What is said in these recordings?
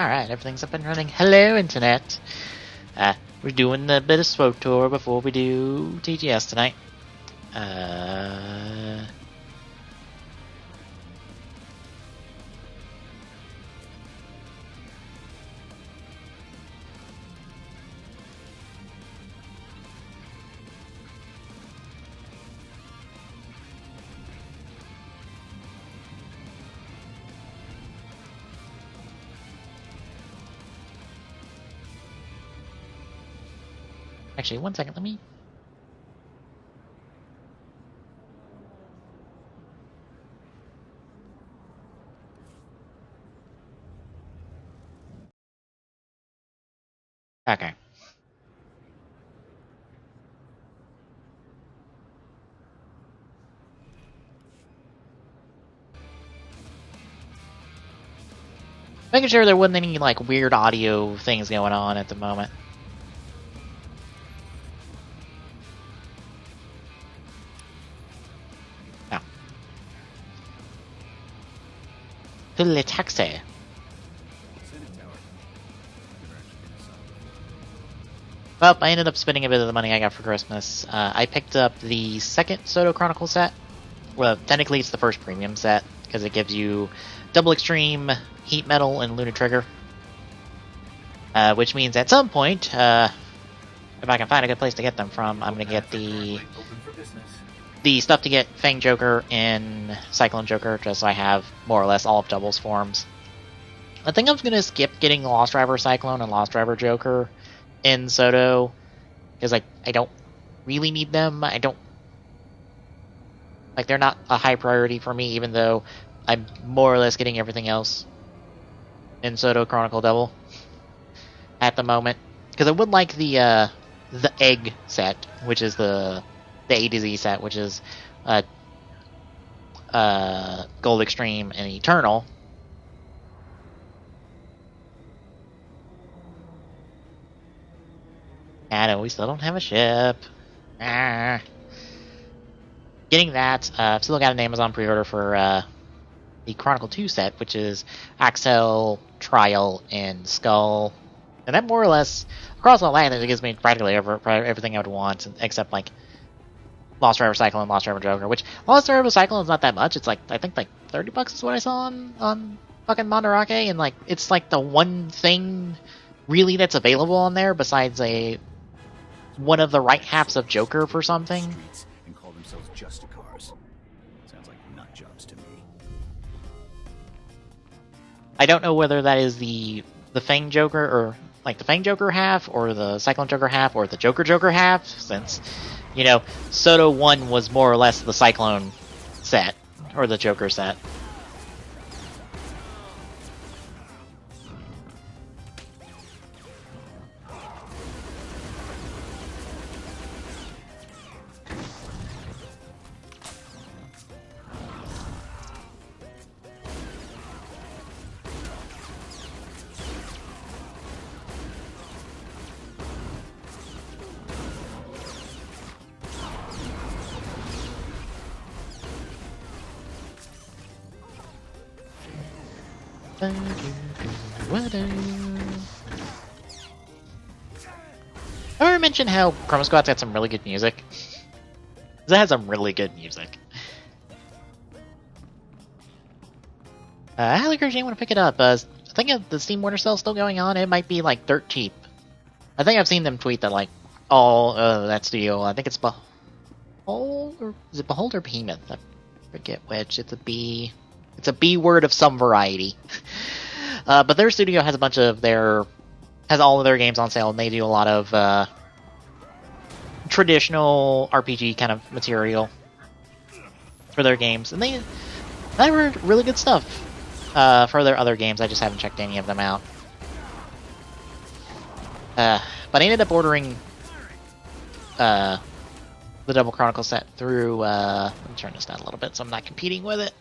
Alright, everything's up and running. Hello, Internet. We're doing a bit of SWTOR before we do TGS tonight. Actually, one second, let me... Okay. Making sure there wasn't any, like, weird audio things going on at the moment. No. To the taxi. Well, I ended up spending a bit of the money I got for Christmas. I picked up the second SWTOR Chronicle set. Well, technically it's the first premium set, because it gives you Double Extreme, Heat Metal, and Lunar Trigger. Which means at some point, if I can find a good place to get them from, I'm going to get the stuff to get Fang Joker and Cyclone Joker, just so I have more or less all of Double's forms. I think I'm going to skip getting Lost Driver Cyclone and Lost Driver Joker in SWTOR, because I don't really need them. I don't... Like, they're not a high priority for me, even though I'm more or less getting everything else in SWTOR Chronicle Double at the moment. Because I would like the Egg set, which is the A to Z set, which is Gold Extreme and Eternal. And we still don't have a ship. Getting that. I've still got an Amazon pre-order for the Chronicle 2 set, which is Axel, Trial, and Skull. And that more or less, across all that, it gives me practically everything I would want, except like Lost Driver Cyclone and Lost Driver Joker, which Lost Driver Cyclone is not that much. It's like, I think like $30 is what I saw on fucking Mandarake, and like, it's like the one thing really that's available on there besides one of the right halves of Joker for something. And call themselves just cars. Sounds like nut jobs to me. I don't know whether that is the Fang Joker, or like the Fang Joker half, or the Cyclone Joker half, or the Joker half, since, you know, SWTOR 1 was more or less the Cyclone set, or the Joker set. I ever mentioned how Chroma Squad's got some really good music? It has some really good music. I encourage anyone to pick it up. I think the Steam Winter Sale is still going on. It might be like dirt cheap. I think I've seen them tweet that like, that studio, I think it's Behold, or is it Behold or Behemoth? I forget which. It's a B word of some variety. But their studio has has all of their games on sale, and they do a lot of traditional RPG kind of material for their games, and they were really good stuff for their other games. I just haven't checked any of them out. But I ended up ordering the Double Chronicle set through, let me turn this down a little bit so I'm not competing with it,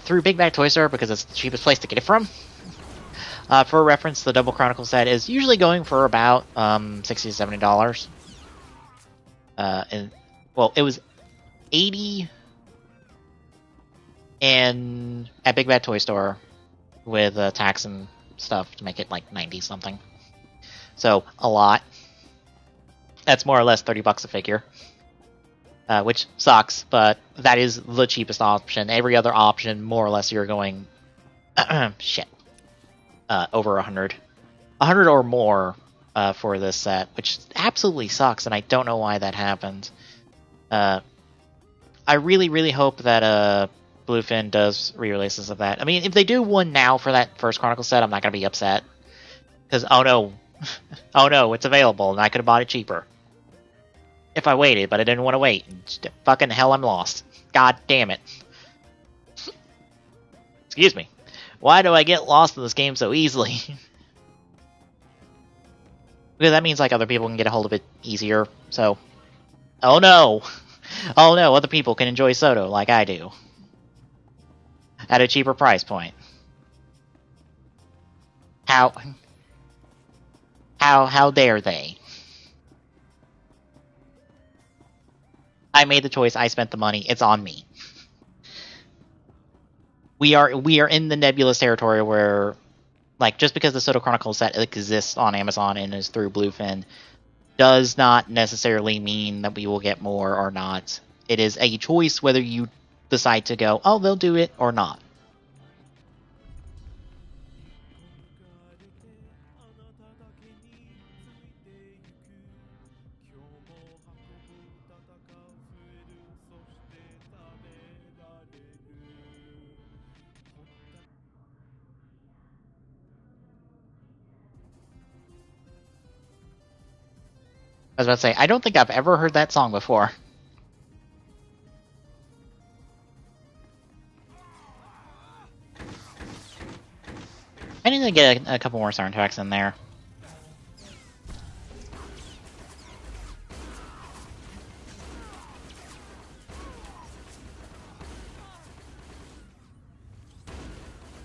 through Big Bad Toy Store, because it's the cheapest place to get it from. For reference, the Double Chronicle set is usually going for about $60 to $70. And well, it was $80 at Big Bad Toy Store with tax and stuff to make it like 90 something. So a lot. That's more or less $30 a figure, which sucks, but that is the cheapest option. Every other option, more or less, you're going shit, over 100 or more for this set, which absolutely sucks, and I don't know why that happened. I really hope that Bluefin does re-releases of that. I mean, if they do one now for that first Chronicle set, I'm not gonna be upset, because oh no, oh no, it's available, and I could have bought it cheaper if I waited, but I didn't want to wait. Fucking hell, I'm lost. God damn it. Excuse me. Why do I get lost in this game so easily? Because that means like other people can get a hold of it easier, so... Oh no! Oh no, other people can enjoy SWTOR like I do. At a cheaper price point. How dare they? I made the choice, I spent the money, it's on me. We are in the nebulous territory where, like, just because the SWTOR Chronicles set exists on Amazon and is through Bluefin does not necessarily mean that we will get more or not. It is a choice whether you decide to go, oh, they'll do it, or not. I was about to say, I don't think I've ever heard that song before. I need to get a couple more soundtracks in there.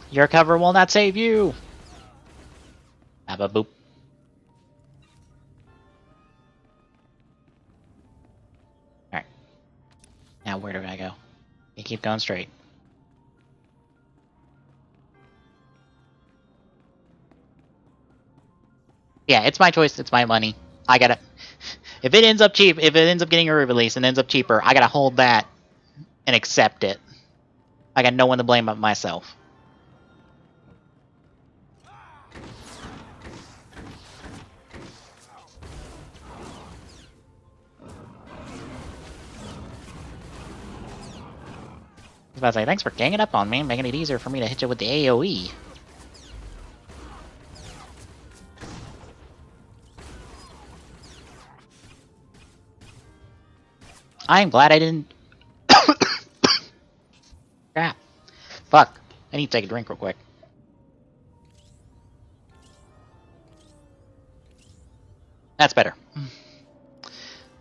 Your cover will not save you! Abba boop. Alright. Now where do I go? You keep going straight. Yeah, it's my choice, it's my money. I gotta... If it ends up cheap, if it ends up getting a re-release and ends up cheaper, I gotta hold that and accept it. I got no one to blame but myself. I was about to say, thanks for ganging up on me and making it easier for me to hit you with the AoE. I'm glad I didn't... Crap. Fuck. I need to take a drink real quick. That's better.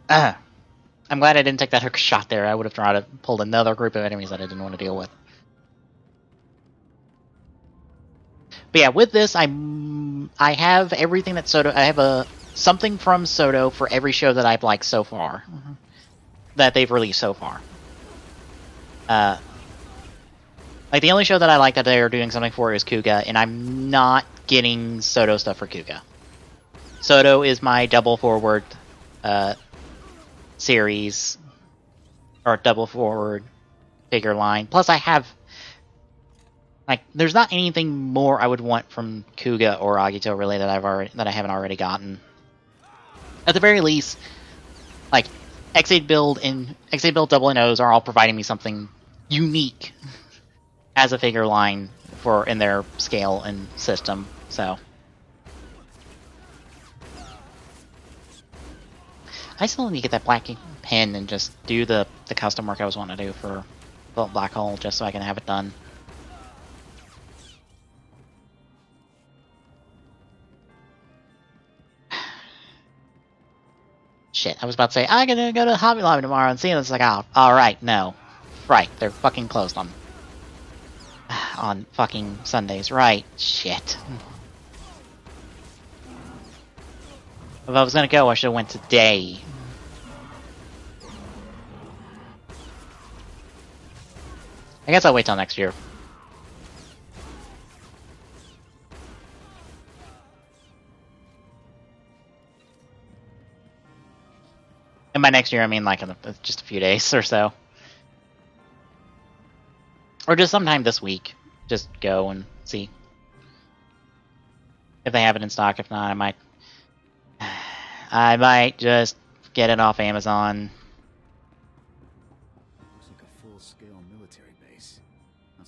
I'm glad I didn't take that hook shot there. I would have tried to pull another group of enemies that I didn't want to deal with. But yeah, with this, I have everything that SWTOR... I have something from SWTOR for every show that I've liked so far. That they've released so far. Like, the only show that I like that they are doing something for is Kuga, and I'm not getting SWTOR stuff for Kuga. SWTOR is my double forward series, or double forward figure line. Plus, I have, like, there's not anything more I would want from Kuga or Agito really that I haven't already gotten. At the very least, like, X8 build and X8 build double NOs are all providing me something unique as a figure line in their scale and system. So I still need to get that black pen and just do the custom work I was wanting to do for Black Hole, just so I can have it done. Shit, I was about to say, I'm gonna go to Hobby Lobby tomorrow and see it. It's like, oh, alright, no. Right, they're fucking closed on fucking Sundays. Right, shit. If I was gonna go, I should have went today. I guess I'll wait till next year. And by next year, I mean like in just a few days or so. Or just sometime this week. Just go and see. If they have it in stock. If not, I might just get it off Amazon. Looks like a full-scale military base.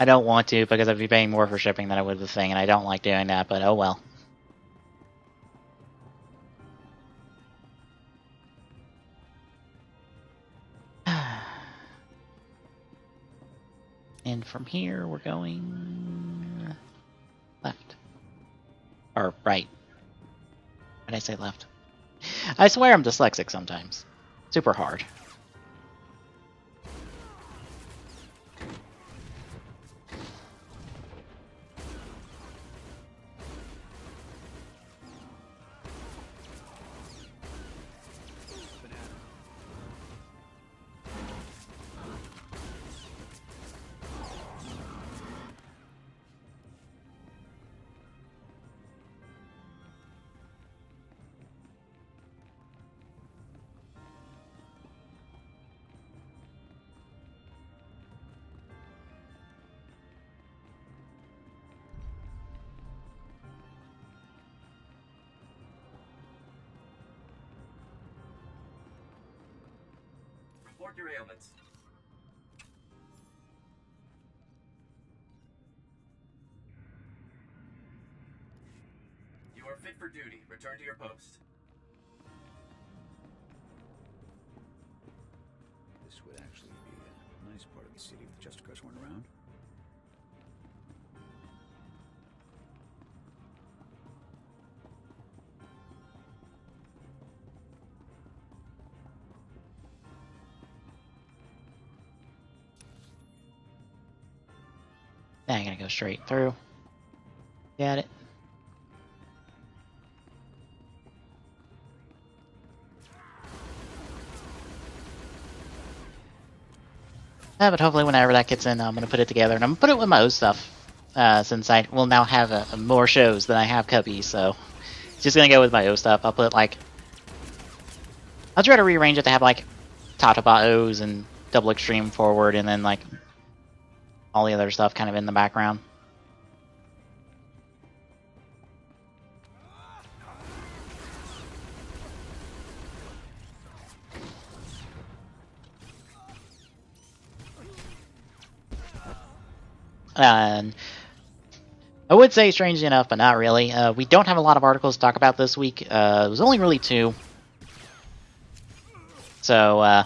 I don't want to because I'd be paying more for shipping than I would the thing, and I don't like doing that, but oh well. And from here, we're going left. Or right. Why did I say left? I swear I'm dyslexic sometimes. Super hard. Report your ailments. You are fit for duty. Return to your post. This would actually be a nice part of the city if the Justicars weren't around. Now I'm gonna go straight through. Got it. But hopefully whenever that gets in, I'm gonna put it together, and I'm gonna put it with my own stuff. Since I will now have more shows than I have cubbies, so it's just gonna go with my O stuff. I'll put like, I'll try to rearrange it to have like Tataba O's and double extreme forward, and then like all the other stuff kind of in the background. And I would say, strangely enough, but not really, we don't have a lot of articles to talk about this week. It was only really 2. So,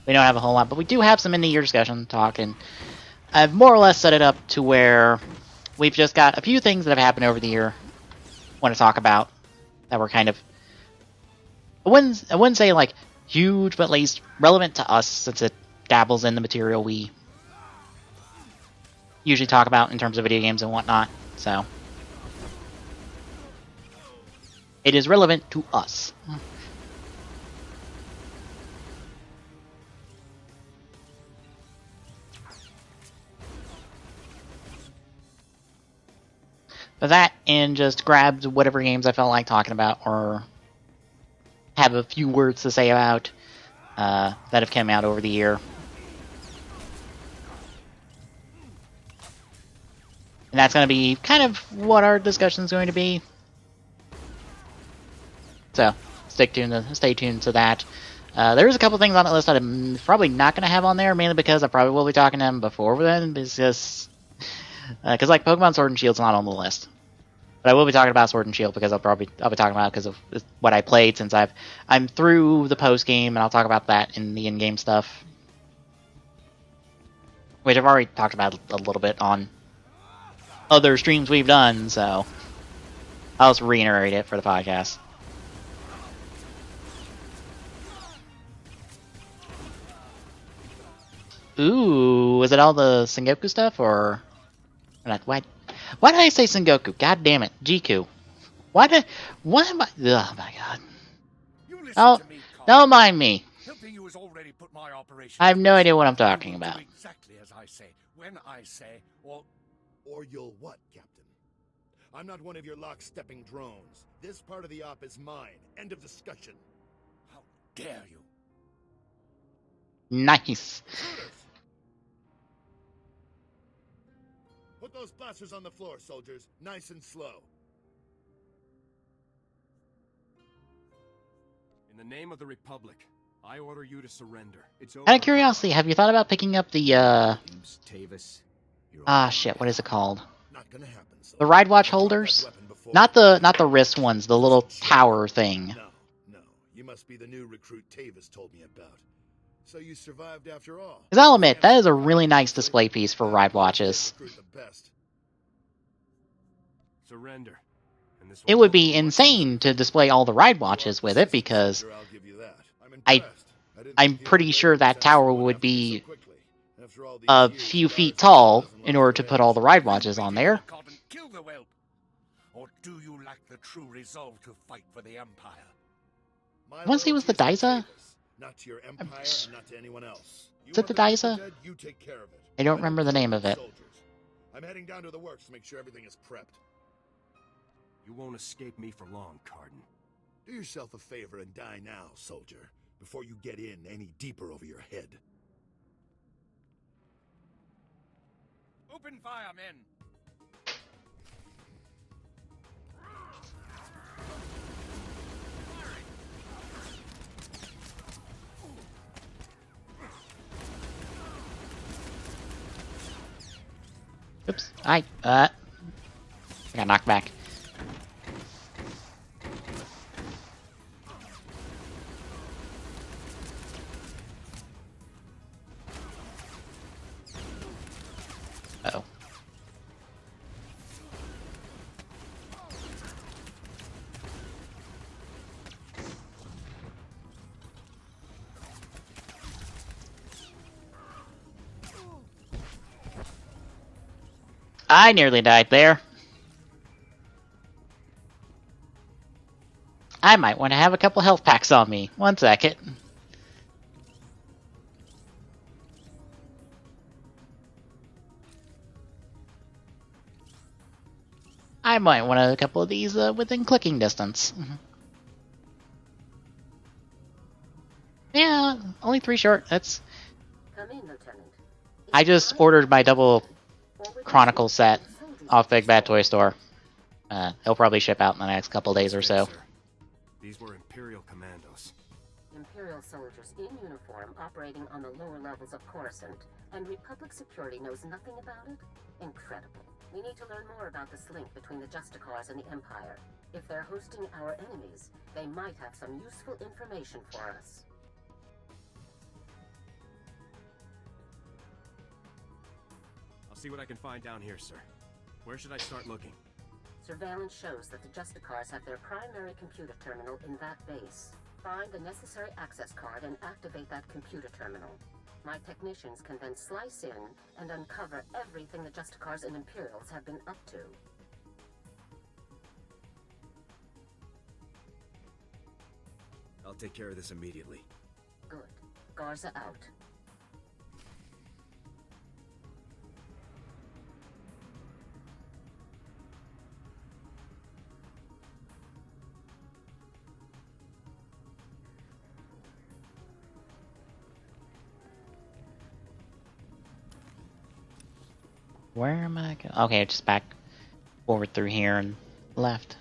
we don't have a whole lot, but we do have some in-the-year discussion talk, and I've more or less set it up to where we've just got a few things that have happened over the year I want to talk about that were kind of, I wouldn't say like huge, but at least relevant to us, since it dabbles in the material we usually talk about in terms of video games and whatnot. So it is relevant to us. But that, and just grabbed whatever games I felt like talking about or have a few words to say about that have come out over the year. And that's going to be kind of what our discussion is going to be. So, stay tuned to that. There's a couple things on the list that I'm probably not going to have on there, mainly because I probably will be talking to them before then. Because like Pokemon Sword and Shield's not on the list. But I will be talking about Sword and Shield because I'll be talking about it because of what I played, since I'm through the post game, and I'll talk about that in the in-game stuff, which I've already talked about a little bit on other streams we've done, so I'll just reiterate it for the podcast. Ooh, was it all the Sengoku stuff, or why did I say Sengoku? God damn it, Jiku. What am I? Oh my god. Oh, don't mind me. I have no idea what I'm talking about. Exactly as I say, when I say, or you'll what, Captain? I'm not one of your lock-stepping drones. This part of the op is mine. End of discussion. How dare you? Nice. Put those blasters on the floor, soldiers. Nice and slow. In the name of the Republic, I order you to surrender. It's over. Out of curiosity, have you thought about picking up the James Tavis, shit, what is it called? Not gonna happen, soldier. The ride watch I dropped that holders? weapon before. Not the wrist ones, the little tower thing. No. You must be the new recruit Tavis told me about. So you survived after all. Because I'll admit, that is a really nice display piece for ride watches. Surrender. And this It would be insane to display all the ride watches with it, because I'm pretty sure that tower would be a few feet tall in order to put all the ride watches on there. Kill the whelp. Or do you lack the true resolve to fight for the Empire? I want to see, was the Dyza? Not to your empire, and not to anyone else. Is it the Dyza? You take care of it. I don't remember the name of it. I'm heading down to the works to make sure everything is prepped. You won't escape me for long, Cardin. Do yourself a favor and die now, soldier, before you get in any deeper over your head. Open fire, men! Oops. I got knocked back. Uh-oh. I nearly died there. I might want to have a couple health packs on me. One second. I might want a couple of these within clicking distance. Yeah, only 3 short. That's. Come in, Lieutenant. I just ordered my double Chronicle set off Big Bad Toy Store. It'll probably ship out in the next couple days or so. These were Imperial commandos. Imperial soldiers in uniform operating on the lower levels of Coruscant, and Republic security knows nothing about it? Incredible. We need to learn more about this link between the Justicars and the Empire. If they're hosting our enemies, they might have some useful information for us. I'll see what I can find down here, sir. Where should I start looking? Surveillance shows that the Justicars have their primary computer terminal in that base. Find the necessary access card and activate that computer terminal. My technicians can then slice in and uncover everything the Justicars and Imperials have been up to. I'll take care of this immediately. Good. Garza out. Where am I going? Okay, just back forward through here and left.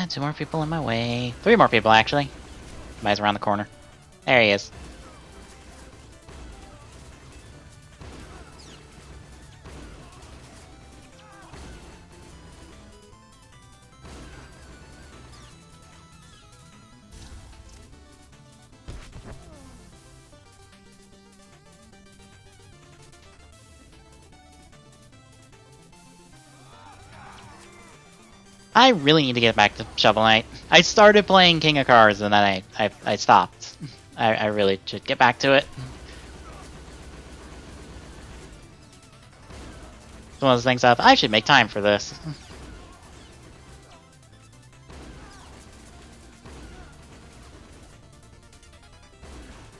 Two more people in my way. 3 more people, actually. Somebody's around the corner. There he is. I really need to get back to Shovel Knight. I started playing King of Cards and then I stopped. I really should get back to it. It's one of those things of, I should make time for this.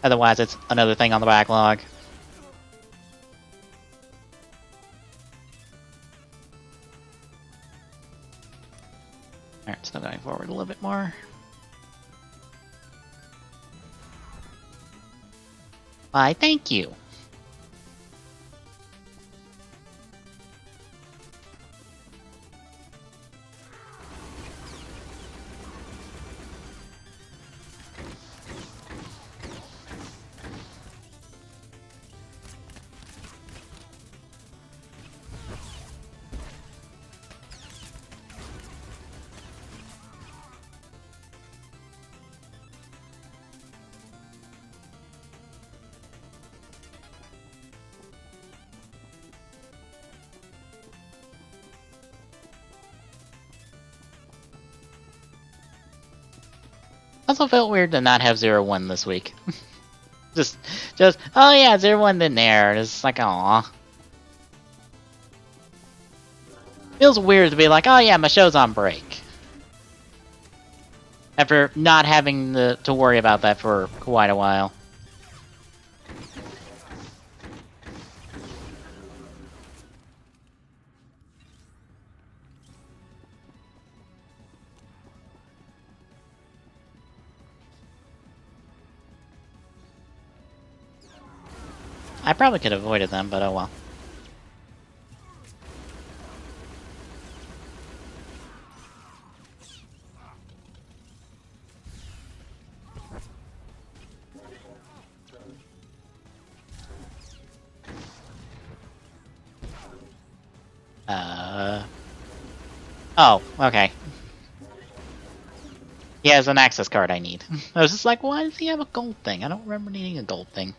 Otherwise, it's another thing on the backlog. Alright, still going forward a little bit more. Why, thank you. Also felt weird to not have 0-1 this week. just, oh yeah, 0-1 didn't air. It's like, aw. Feels weird to be like, oh yeah, my show's on break. After not having to worry about that for quite a while. I probably could have avoided them, but oh well. Oh, okay. He has an access card I need. I was just like, why does he have a gold thing? I don't remember needing a gold thing.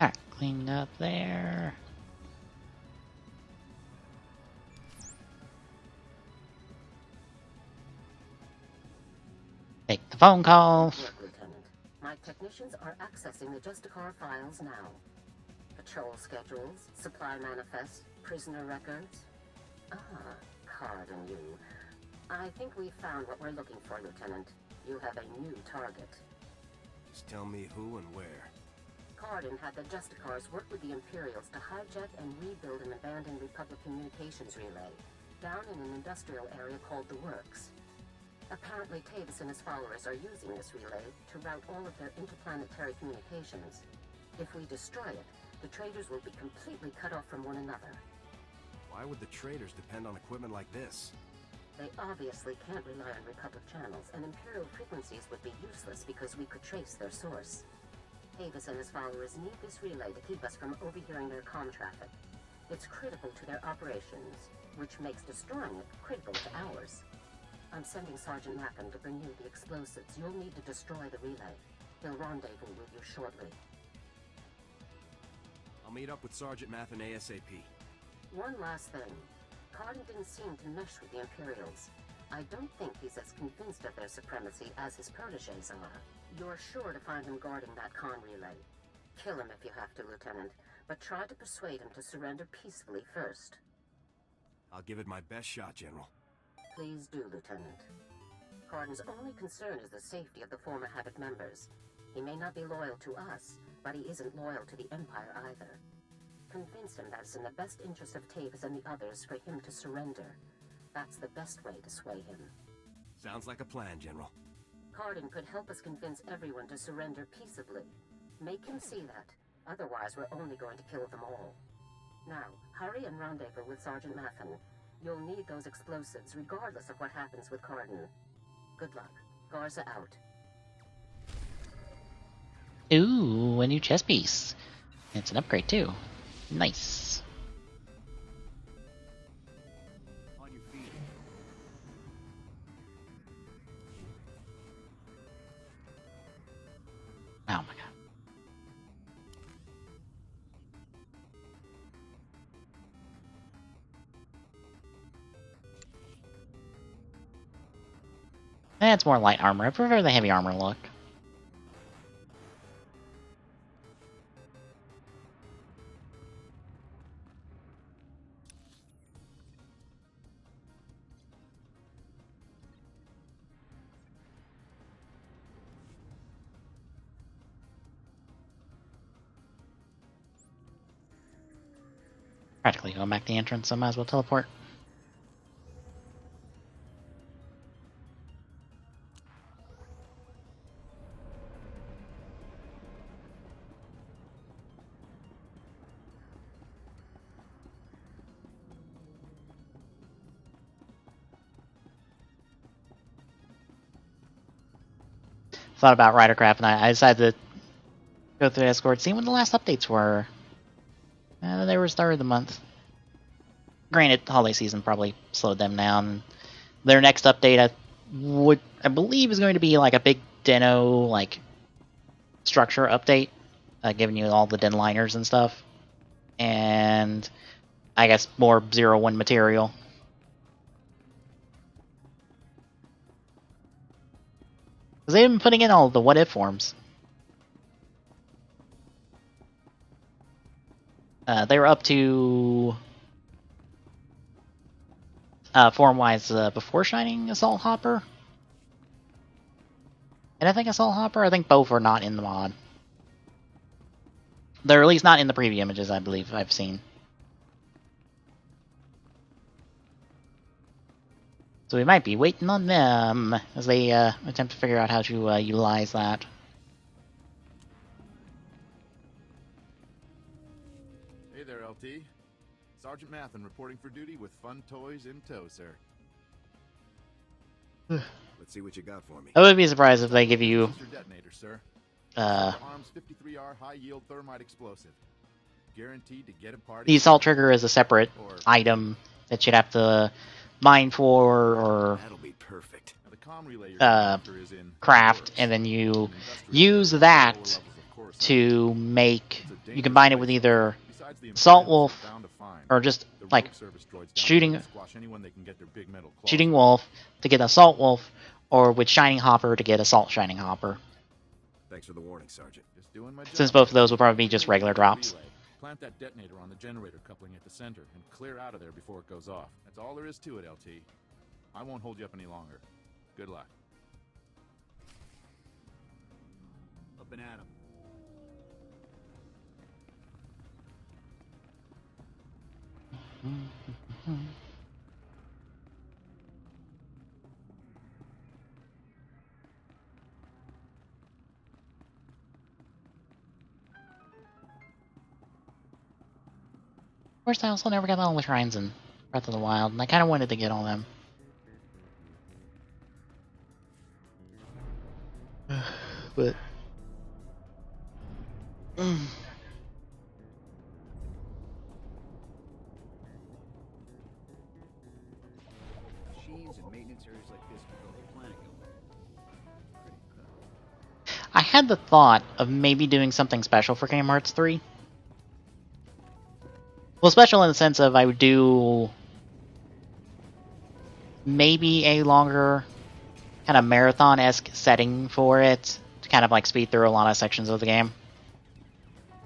Alright, cleaned up there. Take the phone call. Look, Lieutenant, my technicians are accessing the SWTOR files now. Patrol schedules, supply manifest, prisoner records. Ah, Card and you. I think we found what we're looking for, Lieutenant. You have a new target. Just tell me who and where. Cardin had the SWTORs work with the Imperials to hijack and rebuild an abandoned Republic communications relay down in an industrial area called the Works. Apparently, Tavis and his followers are using this relay to route all of their interplanetary communications. If we destroy it, the traders will be completely cut off from one another. Why would the traders depend on equipment like this? They obviously can't rely on Republic channels, and Imperial frequencies would be useless because we could trace their source. Tavis and his followers need this relay to keep us from overhearing their comm traffic. It's critical to their operations, which makes destroying it critical to ours. I'm sending Sergeant Mackham to bring you the explosives you'll need to destroy the relay. He'll rendezvous with you shortly. I'll meet up with Sergeant Mathen ASAP. One last thing. Cardin didn't seem to mesh with the Imperials. I don't think he's as convinced of their supremacy as his protégés are. You're sure to find him guarding that con relay. Kill him if you have to, Lieutenant, but try to persuade him to surrender peacefully first. I'll give it my best shot, General. Please do, Lieutenant. Cardin's only concern is the safety of the former Havoc members. He may not be loyal to us, but he isn't loyal to the Empire either. Convince him that it's in the best interest of Tavis and the others for him to surrender. That's the best way to sway him. Sounds like a plan, General. Cardin could help us convince everyone to surrender peaceably. Make him see that. Otherwise, we're only going to kill them all. Now, hurry and rendezvous with Sergeant Mathen. You'll need those explosives, regardless of what happens with Cardin. Good luck. Garza out. Ooh, a new chess piece. It's an upgrade too. Nice. On your feet. Oh my god. That's more light armor. I prefer the heavy armor look. Practically going back the entrance, so I might as well teleport. Thought about Ridercraft, and I decided to go through the escort, see when the last updates were. They were start of the month. Granted, holiday season probably slowed them down. Their next update, I believe, is going to be like a big Deno like structure update, giving you all the Den liners and stuff, and I guess more 0-1 material. Because they've been putting in all the what-if forms. They were up to form-wise before Shining Assault Hopper. And I think Assault Hopper, I think both are not in the mod. They're at least not in the preview images, I believe I've seen. So we might be waiting on them as they attempt to figure out how to utilize that. Hey there, LT. Sergeant Mathen reporting for duty with fun toys in tow, sir. Let's see what you got for me. I would be surprised if they give you Booster detonator, sir. uh, Arms 53R high-yield thermite explosive. Guaranteed to get a party. the assault trigger is a separate item that you'd have to mine for or That'll be perfect. Now, the comm relay you're after is in craft, and then you use that to make. You combine it with either Assault Wolf or just like shooting Wolf to get Assault Wolf, or with Shining Hopper to get Assault Shining Hopper. Thanks for the warning, Sergeant. Just doing my job. Since both of those will probably be just regular drops. Plant that detonator on the generator coupling at the center and clear out of there before it goes off. That's all there is to it, LT. I won't hold you up any longer. Good luck. Up and at 'em. Of course, I also never got all the shrines in Breath of the Wild, and I kind of wanted to get all them. But Machines and maintenance areas like this can go the planet Pretty incredible. I had the thought of maybe doing something special for Kingdom Hearts 3. Well, special in the sense of I would do maybe a longer kind of marathon-esque setting for it to kind of like speed through a lot of sections of the game.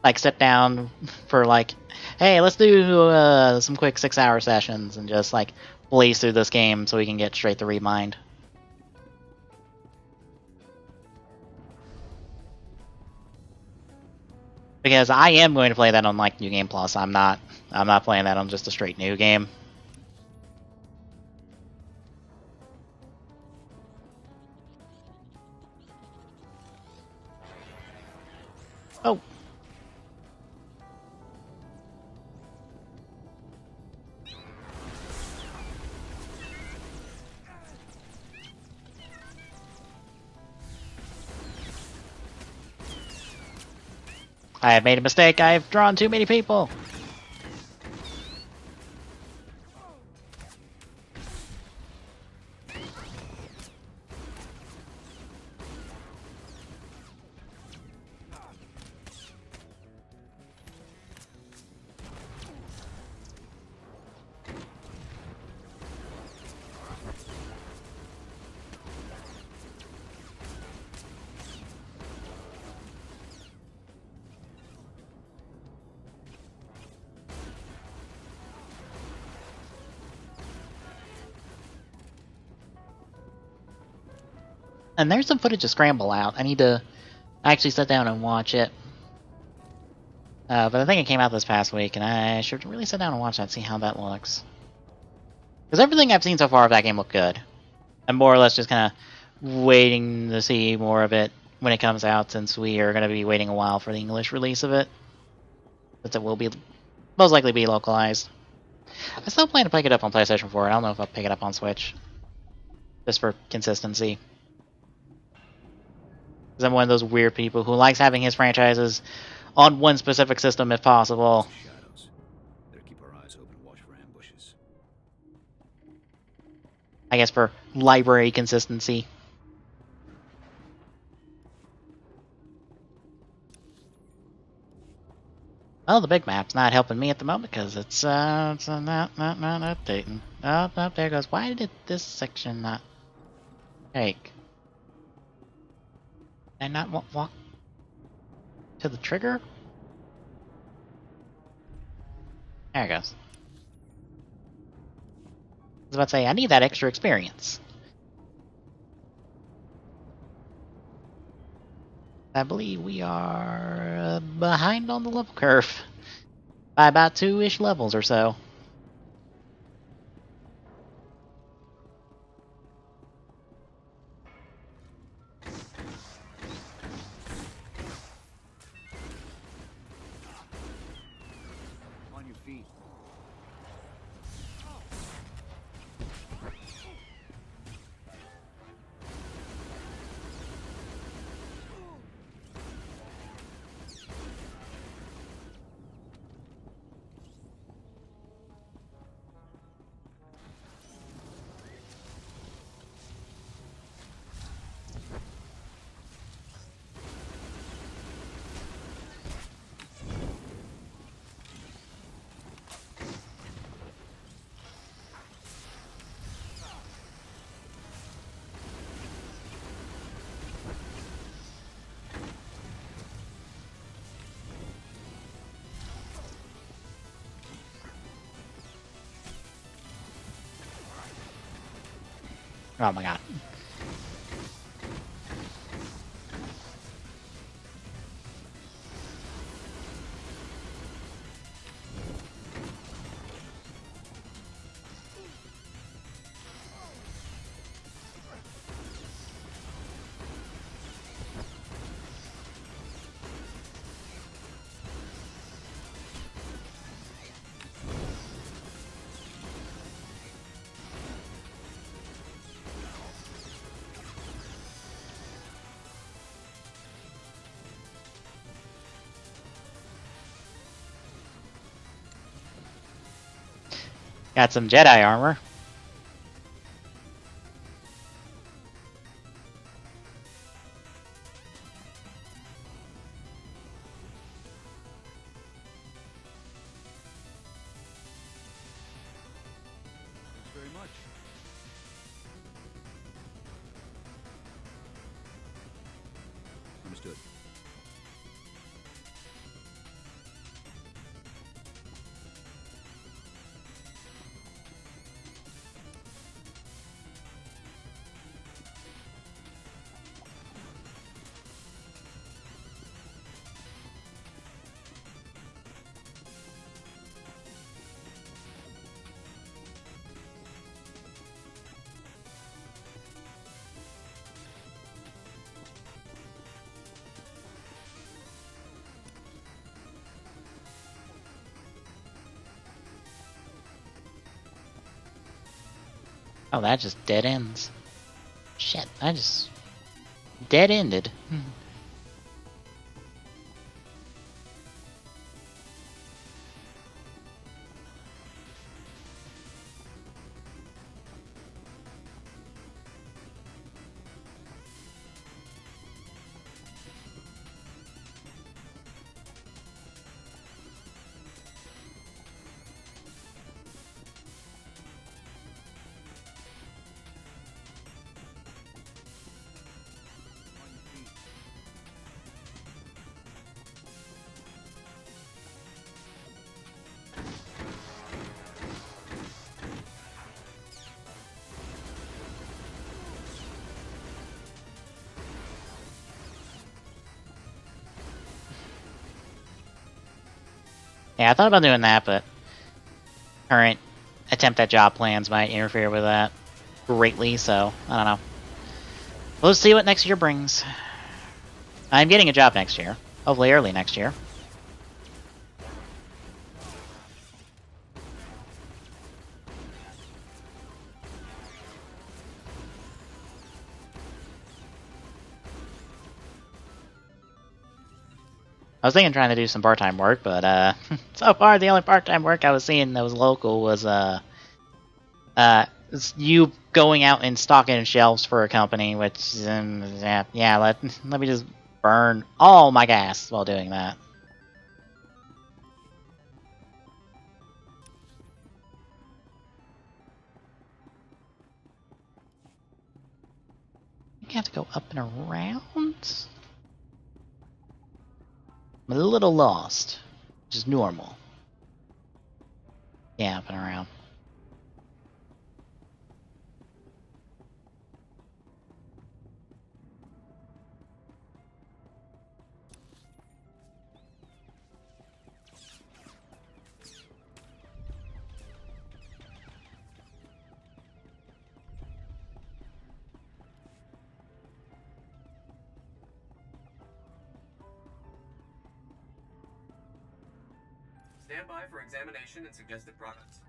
like sit down for like, hey, let's do some quick 6-hour sessions and just like blaze through this game so we can get straight to Remind. Because I am going to play that on like New Game Plus. I'm not playing that on just a straight new game. Oh. I have made a mistake. I have drawn too many people. And there's some footage of Scramble out. I need to actually sit down and watch it. But I think it came out this past week, and I should really sit down and watch that and see how that looks. Because everything I've seen so far of that game looked good. I'm more or less just kind of waiting to see more of it when it comes out, since we are going to be waiting a while for the English release of it. Since it will be most likely be localized. I still plan to pick it up on PlayStation 4. I don't know if I'll pick it up on Switch. Just for consistency. Because I'm one of those weird people who likes having his franchises on one specific system if possible. Shadows. Better keep our eyes open and watch for ambushes. I guess for library consistency. Well, the big map's not helping me at the moment because it's not updating. Oh, there it goes. Why did this section not take? Did I not walk to the trigger? There it goes. I was about to say, I need that extra experience. I believe we are behind on the level curve by about 2-ish levels or so. On your feet. Oh my god. Got some Jedi armor. Very much. Understood. Oh, that just dead ends. Shit, that just dead ended. Yeah, I thought about doing that, but current attempt at job plans might interfere with that greatly, so I don't know. We'll see what next year brings. I'm getting a job next year. Hopefully early next year. I was thinking trying to do some part-time work, but so far the only part-time work I was seeing that was local was you going out and stocking shelves for a company, which yeah, let me just burn all my gas while doing that. You have to go up and around? I'm a little lost, which is normal. Yeah, up and around. Stand by for examination and suggested products.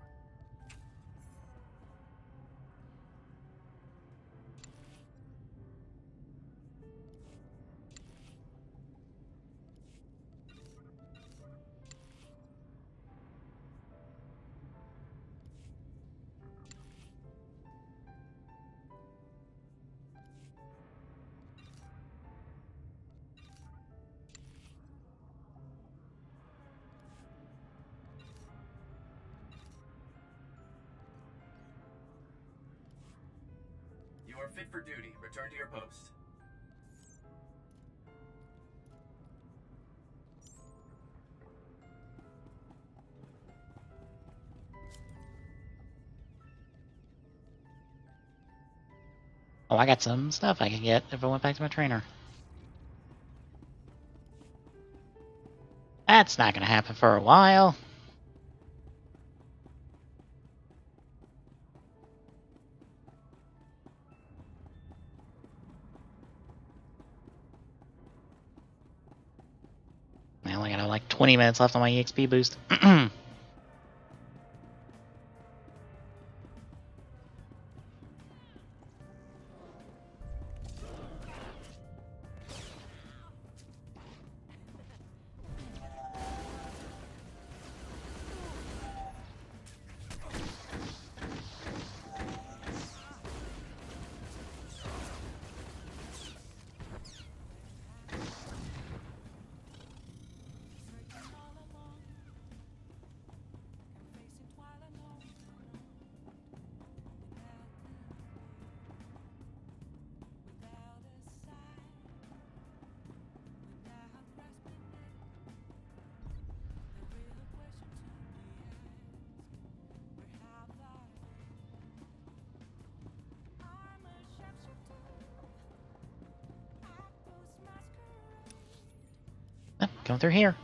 You are fit for duty. Return to your post. Oh, I got some stuff I could get if I went back to my trainer. That's not gonna happen for a while. I only got like 20 minutes left on my EXP boost. Going through here.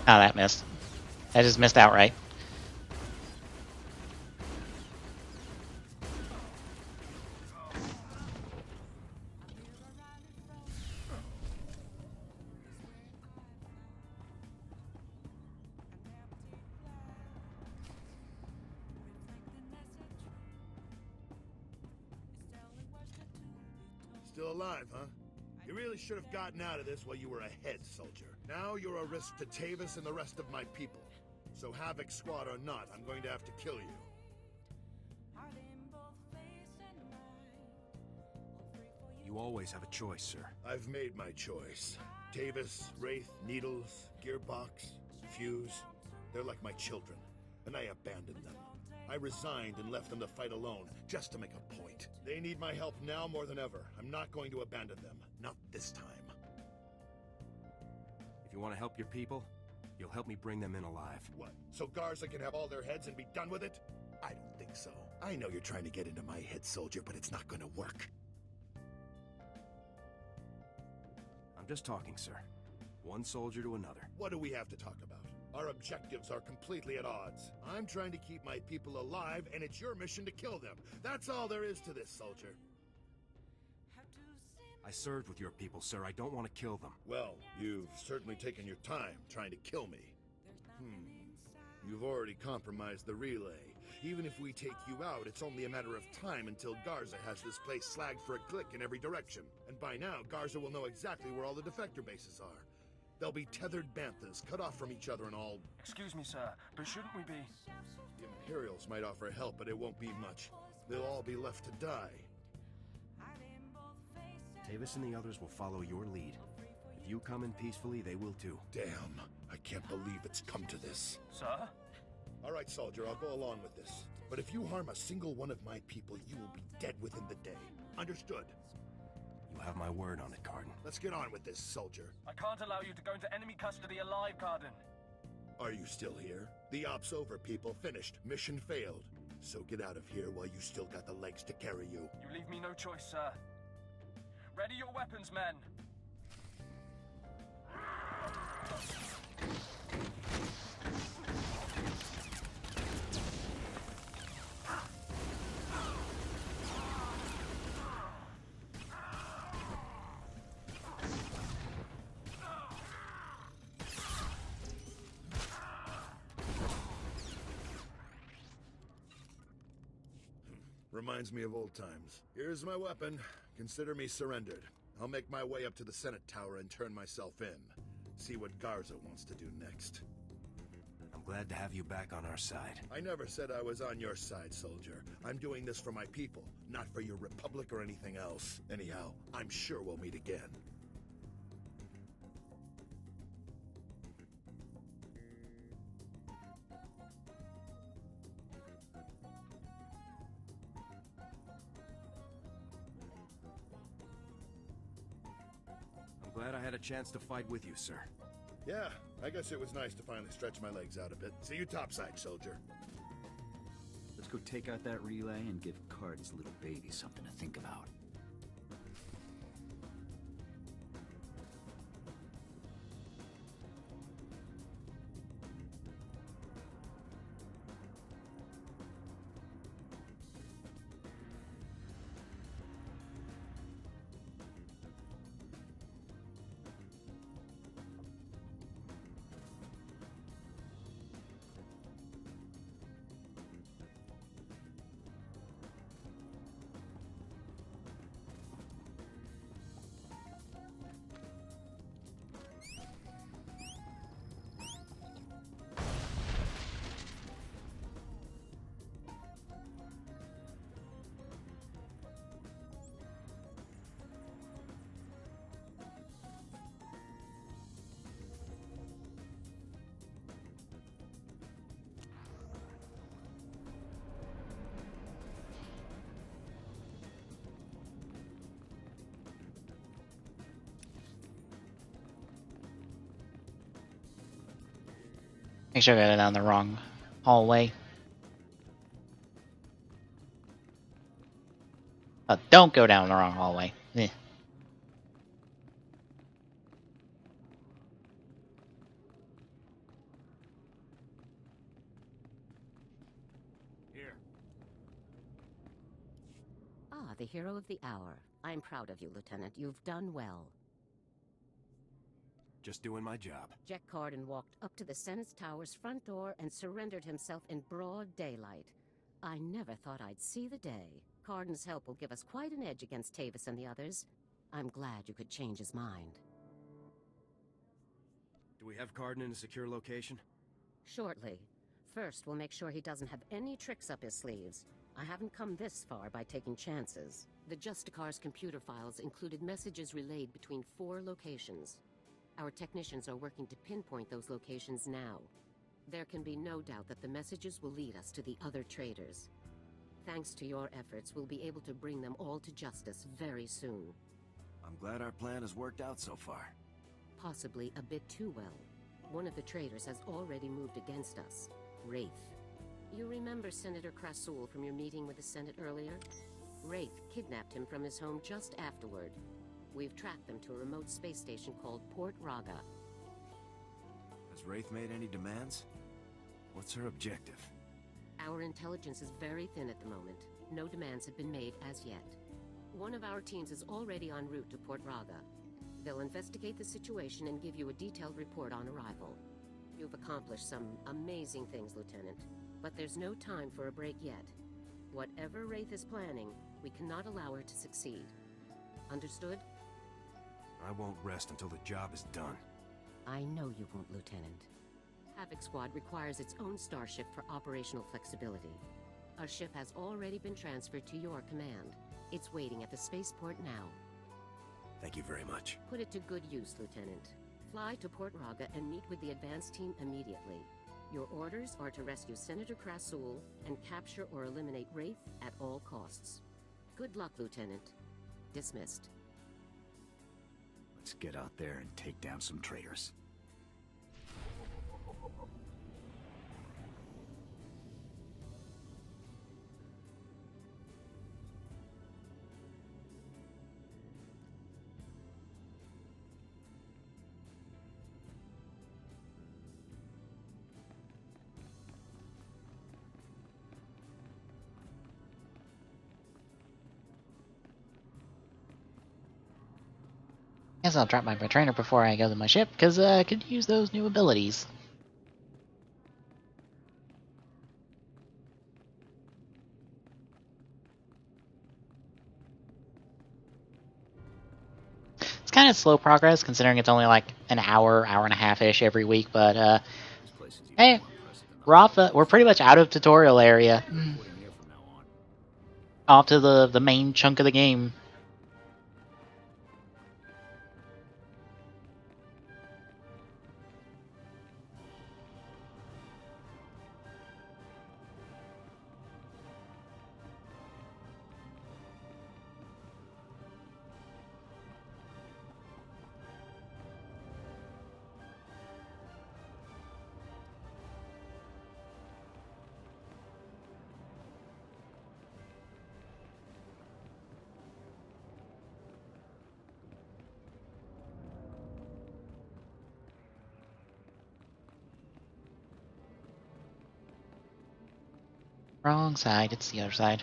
Oh, that missed. That just missed outright. Still alive, huh? You really should have gotten out of this while you were ahead, soldier. Now you're a risk to Tavis and the rest of my people. So Havoc Squad or not, I'm going to have to kill you. You always have a choice, sir. I've made my choice. Tavis, Wraith, Needles, Gearbox, Fuse. They're like my children, and I abandoned them. I resigned and left them to fight alone, just to make a point. They need my help now more than ever. I'm not going to abandon them. Not this time. If you want to help your people, you'll help me bring them in alive. What? So Garza can have all their heads and be done with it? I don't think so. I know you're trying to get into my head, soldier, but it's not going to work. I'm just talking, sir. One soldier to another. What do we have to talk about? Our objectives are completely at odds. I'm trying to keep my people alive, and it's your mission to kill them. That's all there is to this, soldier. I served with your people, sir. I don't want to kill them. Well, you've certainly taken your time trying to kill me. You've already compromised the relay. Even if we take you out, it's only a matter of time until Garza has this place slagged for a click in every direction. And by now, Garza will know exactly where all the defector bases are. They'll be tethered banthas, cut off from each other and all... Excuse me, sir, but shouldn't we be... The Imperials might offer help, but it won't be much. They'll all be left to die. Tavis and the others will follow your lead. If you come in peacefully, they will too. Damn, I can't believe it's come to this. Sir? All right, soldier, I'll go along with this. But if you harm a single one of my people, you will be dead within the day. Understood? You have my word on it, Cardin. Let's get on with this, soldier. I can't allow you to go into enemy custody alive, Cardin. Are you still here? The op's over, people. Finished. Mission failed. So get out of here while you still got the legs to carry you. You leave me no choice, sir. Ready your weapons, men. Reminds me of old times. Here's my weapon. Consider me surrendered. I'll make my way up to the Senate Tower and turn myself in. See what Garza wants to do next. I'm glad to have you back on our side. I never said I was on your side, soldier. I'm doing this for my people, not for your republic or anything else. Anyhow, I'm sure we'll meet again. I'm glad I had a chance to fight with you, sir. Yeah, I guess it was nice to finally stretch my legs out a bit. See you topside, soldier. Let's go take out that relay and give Cardin's little baby something to think about. Make sure I go down the wrong hallway. Don't go down the wrong hallway. Eh. the hero of the hour. I'm proud of you, Lieutenant. You've done well. Just doing my job. Jack Carden walked up to the Senate's tower's front door and surrendered himself in broad daylight. I never thought I'd see the day. Carden's help will give us quite an edge against Tavis and the others. I'm glad you could change his mind. Do we have Carden in a secure location? Shortly. First, we'll make sure he doesn't have any tricks up his sleeves. I haven't come this far by taking chances. The Justicar's computer files included messages relayed between 4 locations. Our technicians are working to pinpoint those locations now. There can be no doubt that the messages will lead us to the other traitors. Thanks to your efforts, we'll be able to bring them all to justice very soon. I'm glad our plan has worked out so far. Possibly a bit too well. One of the traitors has already moved against us. Wraith. You remember Senator Krasul from your meeting with the Senate earlier? Wraith kidnapped him from his home just afterward. We've tracked them to a remote space station called Port Raga. Has Wraith made any demands? What's her objective? Our intelligence is very thin at the moment. No demands have been made as yet. One of our teams is already en route to Port Raga. They'll investigate the situation and give you a detailed report on arrival. You've accomplished some amazing things, Lieutenant, but there's no time for a break yet. Whatever Wraith is planning, we cannot allow her to succeed. Understood? I won't rest until the job is done. I know you won't, Lieutenant. Havoc Squad requires its own starship for operational flexibility. Our ship has already been transferred to your command. It's waiting at the spaceport now. Thank you very much. Put it to good use, Lieutenant. Fly to Port Raga and meet with the advance team immediately. Your orders are to rescue Senator Krasul and capture or eliminate Wraith at all costs. Good luck, Lieutenant. Dismissed. Let's get out there and take down some traitors. Guess I'll drop my trainer before I go to my ship, because I could use those new abilities. It's kind of slow progress, considering it's only like an hour, hour and a half-ish every week, but, hey, we're pretty much out of tutorial area. Off to the main chunk of the game. Wrong side, it's the other side.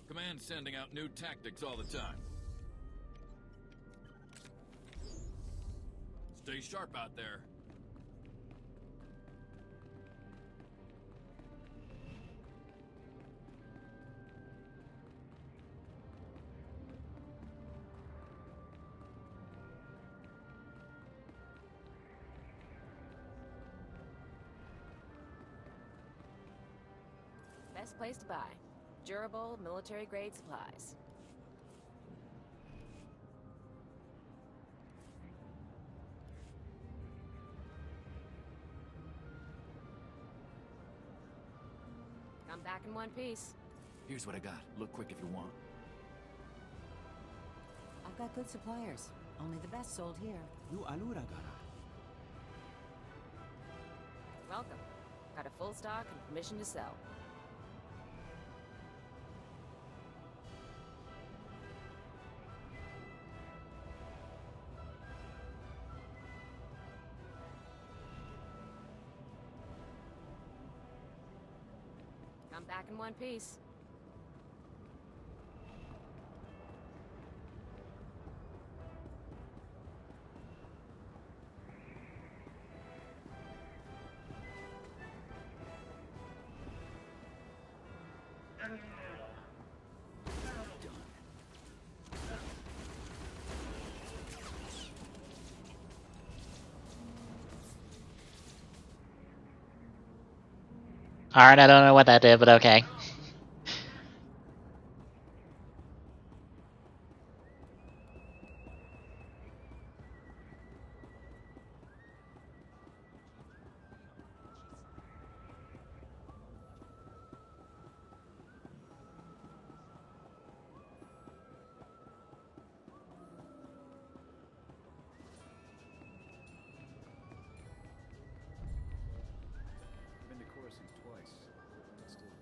Command's sending out new tactics all the time. Stay sharp out there. Best place to buy. Durable, military-grade supplies. Come back in one piece. Here's what I got. Look quick if you want. I've got good suppliers. Only the best sold here. You aluragara. Welcome. Got a full stock and permission to sell. Come back in one piece. Alright, I don't know what that did, but okay. I've been to Coruscant twice. Still a waste. We're standing.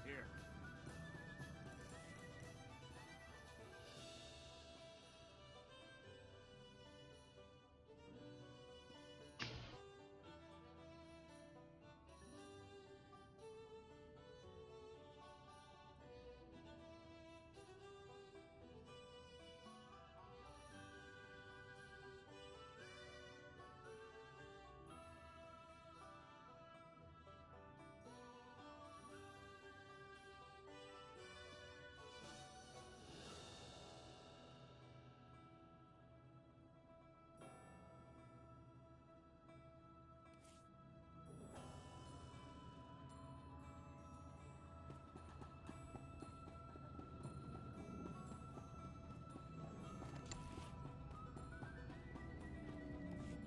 Here.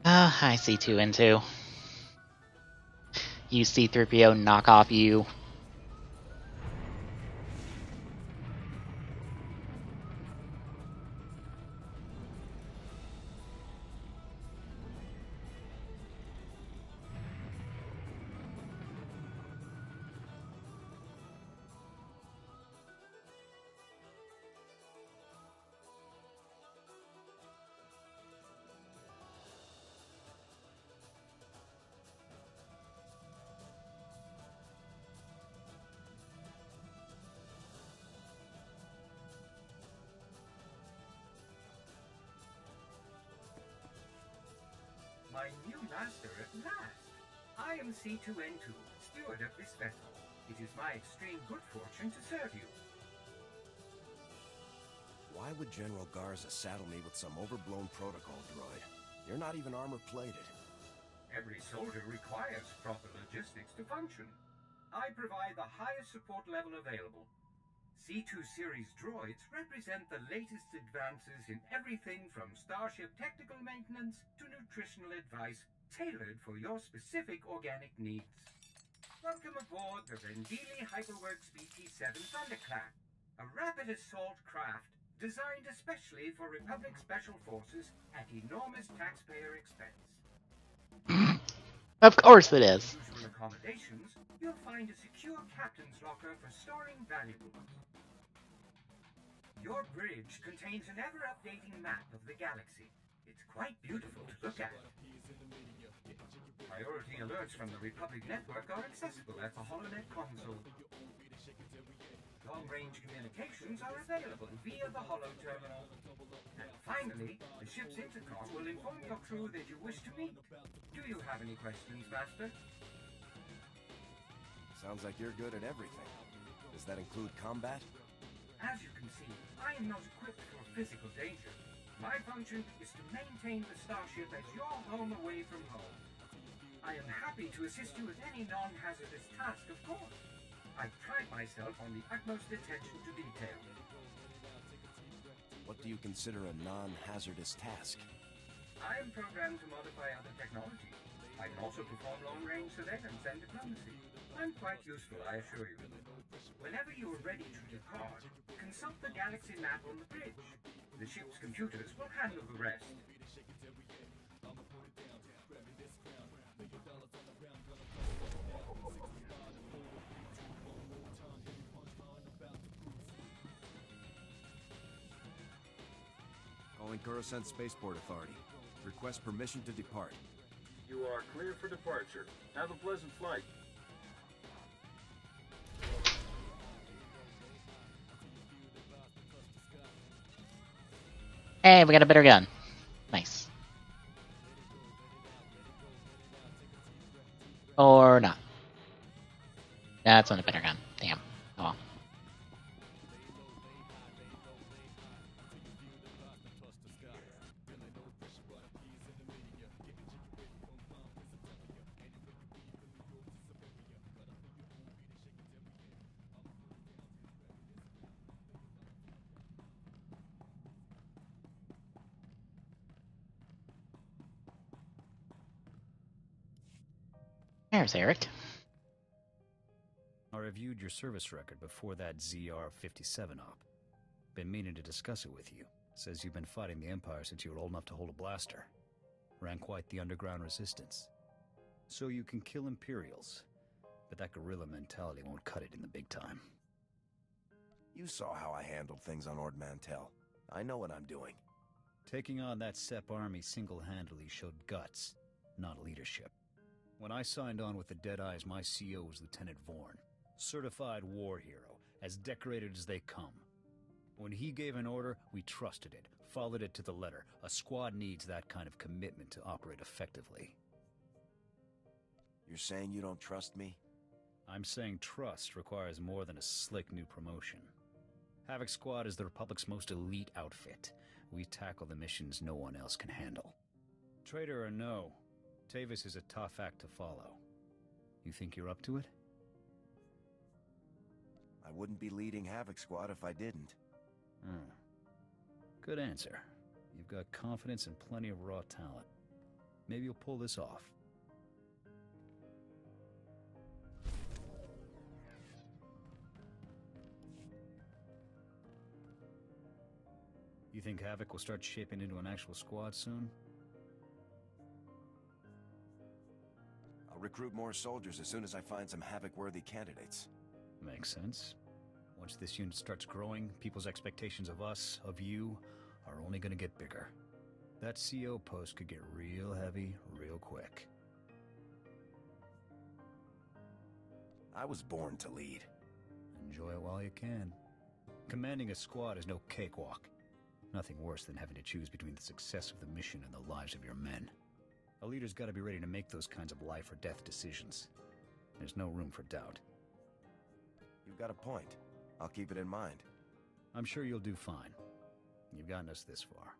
I see 2 and 2. You C-3PO knockoff you. My new master at last. I am C2N2, steward of this vessel. It is my extreme good fortune to serve you. Why would General Garza saddle me with some overblown protocol droid? You're not even armor-plated. Every soldier requires proper logistics to function. I provide the highest support level available. C2 series droids represent the latest advances in everything from starship technical maintenance to nutritional advice tailored for your specific organic needs. Welcome aboard the Rendili Hyperworks BT-7 Thunderclap, a rapid assault craft designed especially for Republic Special Forces at enormous taxpayer expense. Of course it is. Usual accommodations, you'll find a secure captain's locker for storing valuables. Your bridge contains an ever-updating map of the galaxy, It's quite beautiful to look at. Priority alerts from the Republic Network are accessible at the HoloNet console. Long-range communications are available via the Holo Terminal. And finally, the ship's intercom will inform your crew that you wish to meet. Do you have any questions, Master? Sounds like you're good at everything. Does that include combat? As you can see, I am not equipped for physical danger. My function is to maintain the starship as your home away from home. I am happy to assist you with any non-hazardous task, of course. I pride myself on the utmost attention to detail. What do you consider a non-hazardous task? I am programmed to modify other technology. I can also perform long-range surveillance and diplomacy. I'm quite useful, I assure you. Whenever you are ready to depart, consult the galaxy map on the bridge. The ship's computers will handle the rest. Calling Coruscant Spaceport Authority. Request permission to depart. You are clear for departure. Have a pleasant flight. Hey, we got a better gun. Nice. Or not. That's not a better gun. Damn. Oh well. There's Eric. I reviewed your service record before that ZR-57 op. Been meaning to discuss it with you. Says you've been fighting the Empire since you were old enough to hold a blaster. Ran quite the underground resistance. So you can kill Imperials. But that guerrilla mentality won't cut it in the big time. You saw how I handled things on Ord Mantell. I know what I'm doing. Taking on that SEP army single-handedly showed guts, not leadership. When I signed on with the Deadeyes, my CO was Lieutenant Vorn. Certified war hero, as decorated as they come. When he gave an order, we trusted it, followed it to the letter. A squad needs that kind of commitment to operate effectively. You're saying you don't trust me? I'm saying trust requires more than a slick new promotion. Havoc Squad is the Republic's most elite outfit. We tackle the missions no one else can handle. Traitor or no, Tavis is a tough act to follow. You think you're up to it? I wouldn't be leading Havoc Squad if I didn't. Good answer. You've got confidence and plenty of raw talent. Maybe you'll pull this off. You think Havoc will start shaping into an actual squad soon? I'll recruit more soldiers as soon as I find some Havoc-worthy candidates. Makes sense. Once this unit starts growing, people's expectations of us, of you, are only gonna get bigger. That CO post could get real heavy, real quick. I was born to lead. Enjoy it while you can. Commanding a squad is no cakewalk. Nothing worse than having to choose between the success of the mission and the lives of your men. A leader's gotta be ready to make those kinds of life or death decisions. There's no room for doubt. You've got a point. I'll keep it in mind. I'm sure you'll do fine. You've gotten us this far.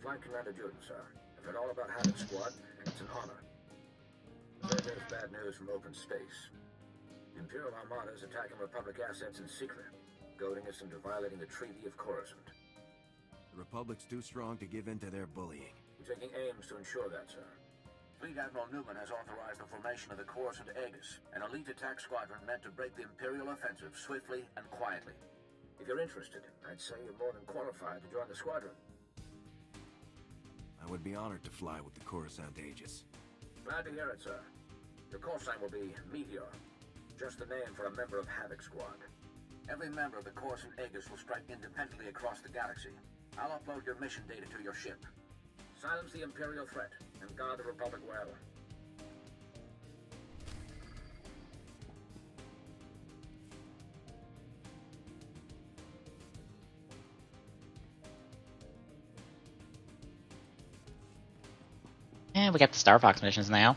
Flight Commander Juden, sir. I've heard all about Havoc Squad, and it's an honor. But there's bad news from open space. The Imperial Armada is attacking Republic assets in secret, goading us into violating the Treaty of Coruscant. The Republic's too strong to give in to their bullying. We're taking aims to ensure that, sir. Fleet Admiral Newman has authorized the formation of the Coruscant Aegis, an elite attack squadron meant to break the Imperial offensive swiftly and quietly. If you're interested, I'd say you're more than qualified to join the squadron. I would be honored to fly with the Coruscant Aegis. Glad to hear it, sir. Your call sign will be Meteor, just the name for a member of Havoc Squad. Every member of the Coruscant Aegis will strike independently across the galaxy. I'll upload your mission data to your ship. Silence the Imperial threat, and guard the Republic well. And we got the Star Fox missions now.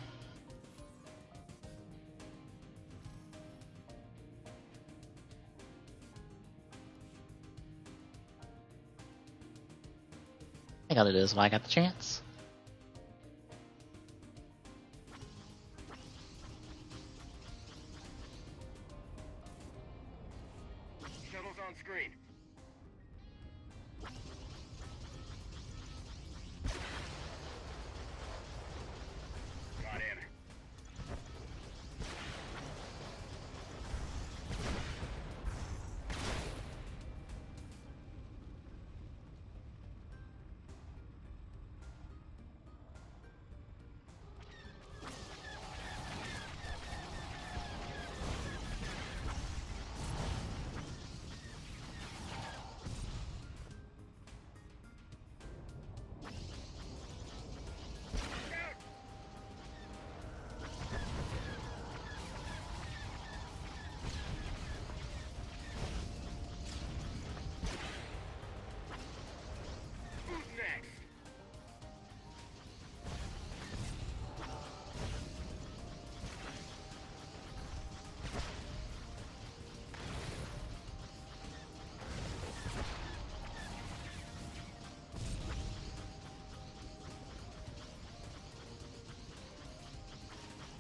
I gotta do this while I got the chance. Shuttle's on screen. Got in.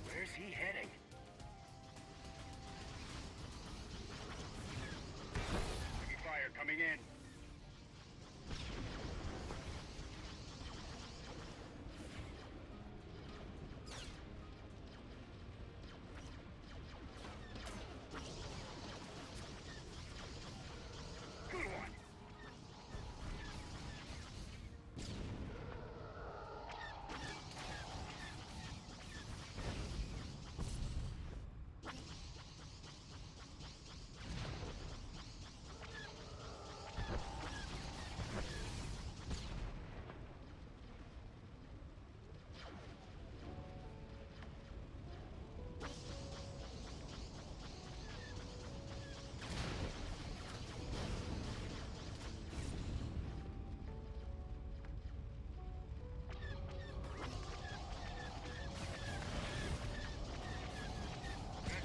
Where's he heading? Heavy fire coming in. Good one.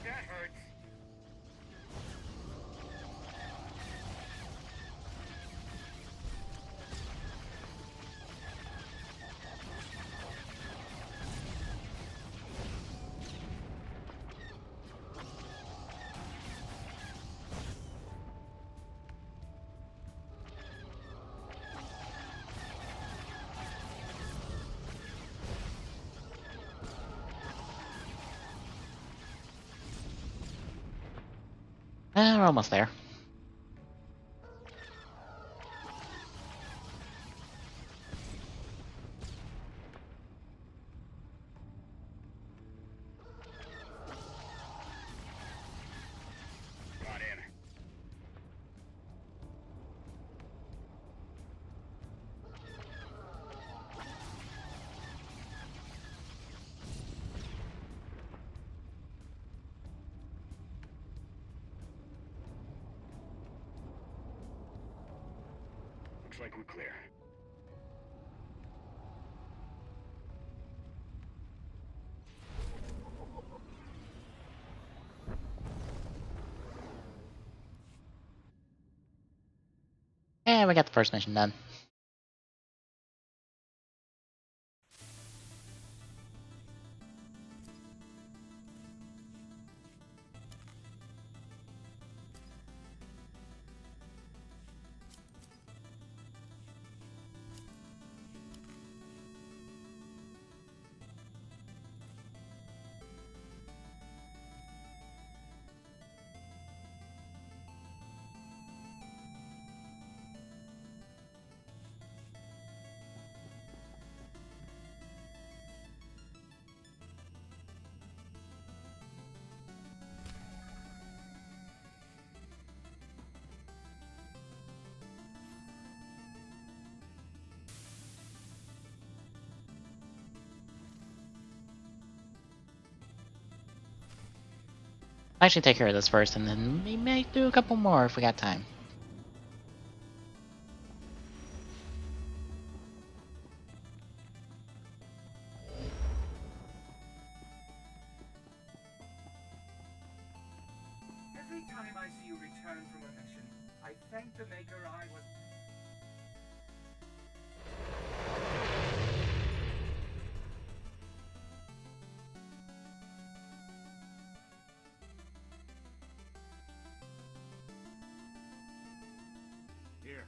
That hurts. We're almost there. Got in. Looks like we're clear. And we got the first mission done. Actually take care of this first, and then we may do a couple more if we got time. Every time I see you return from a mission, I thank the Maker I was... Here.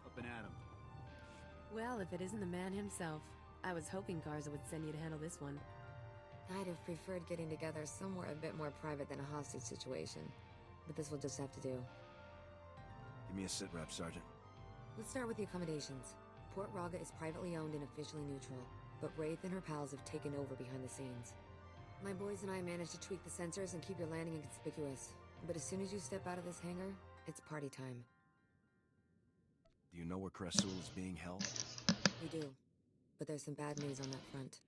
Up and at 'em. Well, if it isn't the man himself. I was hoping Garza would send you to handle this one. I'd have preferred getting together somewhere a bit more private than a hostage situation. But this will just have to do. Give me a sit rep, Sergeant. Let's start with the accommodations. Port Raga is privately owned and officially neutral, but Wraith and her pals have taken over behind the scenes. My boys and I managed to tweak the sensors and keep your landing inconspicuous. But as soon as you step out of this hangar, it's party time. Do you know where Preshow is being held? We do. But there's some bad news on that front.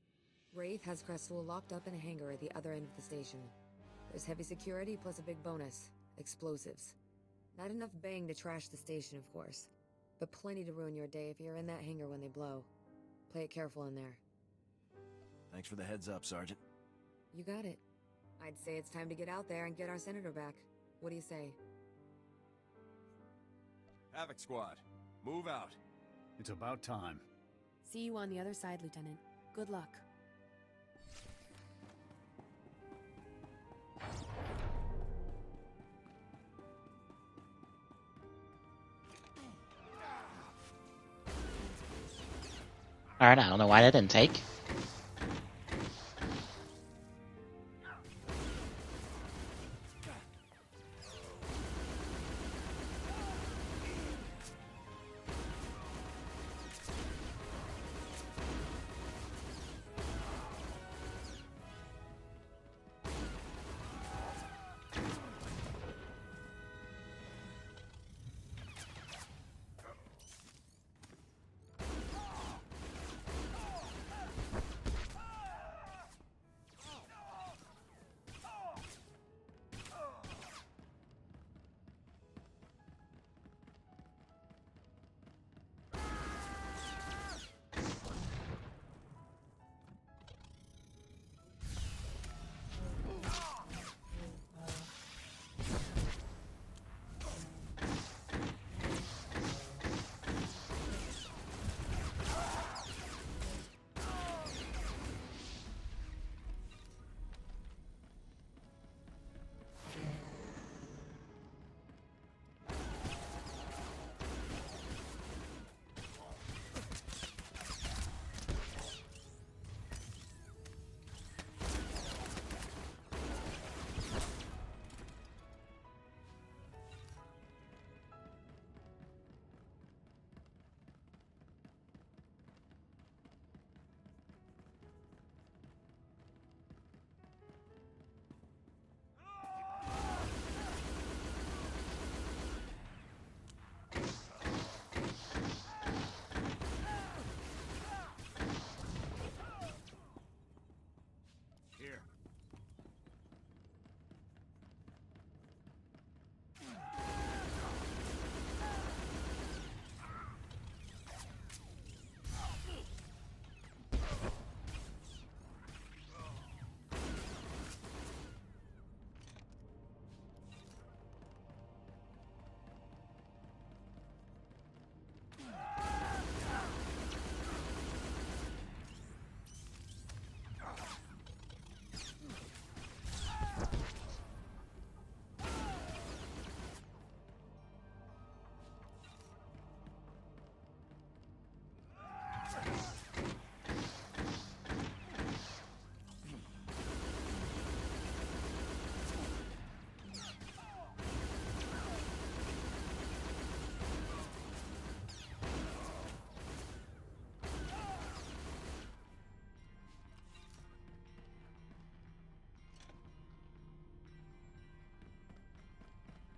Wraith has Cressul locked up in a hangar at the other end of the station. There's heavy security plus a big bonus. Explosives. Not enough bang to trash the station, of course. But plenty to ruin your day if you're in that hangar when they blow. Play it careful in there. Thanks for the heads up, Sergeant. You got it. I'd say it's time to get out there and get our senator back. What do you say? Havoc Squad, move out. It's about time. See you on the other side, Lieutenant. Good luck. Alright, I don't know why that didn't take.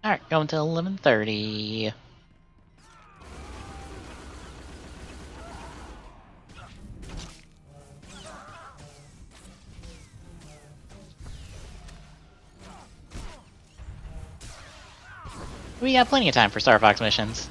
Alright, going to 11:30. We got plenty of time for Star Fox missions.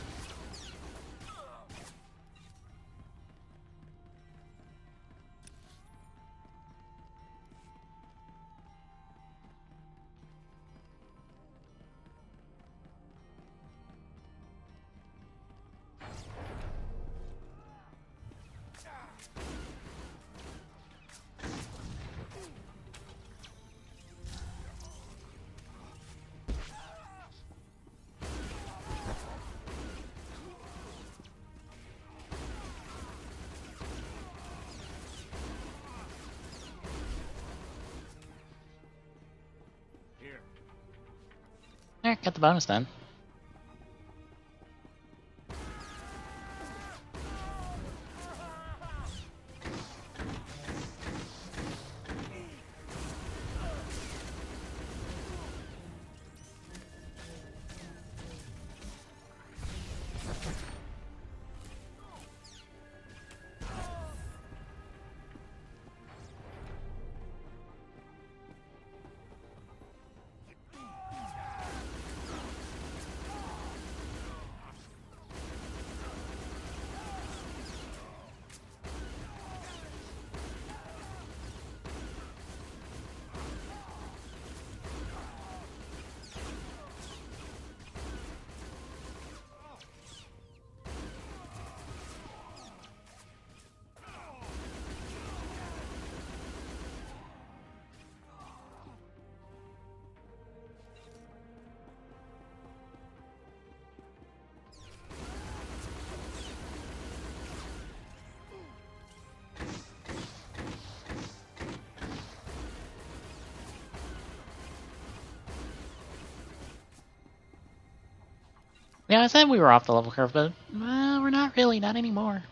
Alright, got the bonus then. Yeah, I said we were off the level curve, but we're not really, not anymore.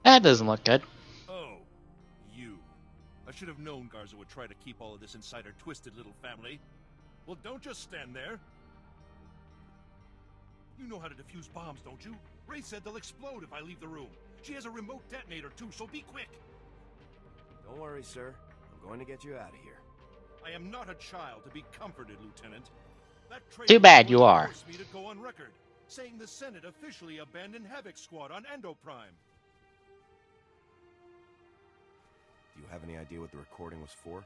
That doesn't look good. Oh, you. I should have known Garza would try to keep all of this inside her twisted little family. Well, don't just stand there. You know how to defuse bombs, don't you? Ray said they'll explode if I leave the room. She has a remote detonator too, so be quick. Don't worry, sir. I'm going to get you out of here. I am not a child to be comforted, Lieutenant. That Too bad you are. Forced me to go on record, saying the Senate officially abandoned Havoc Squad on Endo Prime. Do you have any idea what the recording was for?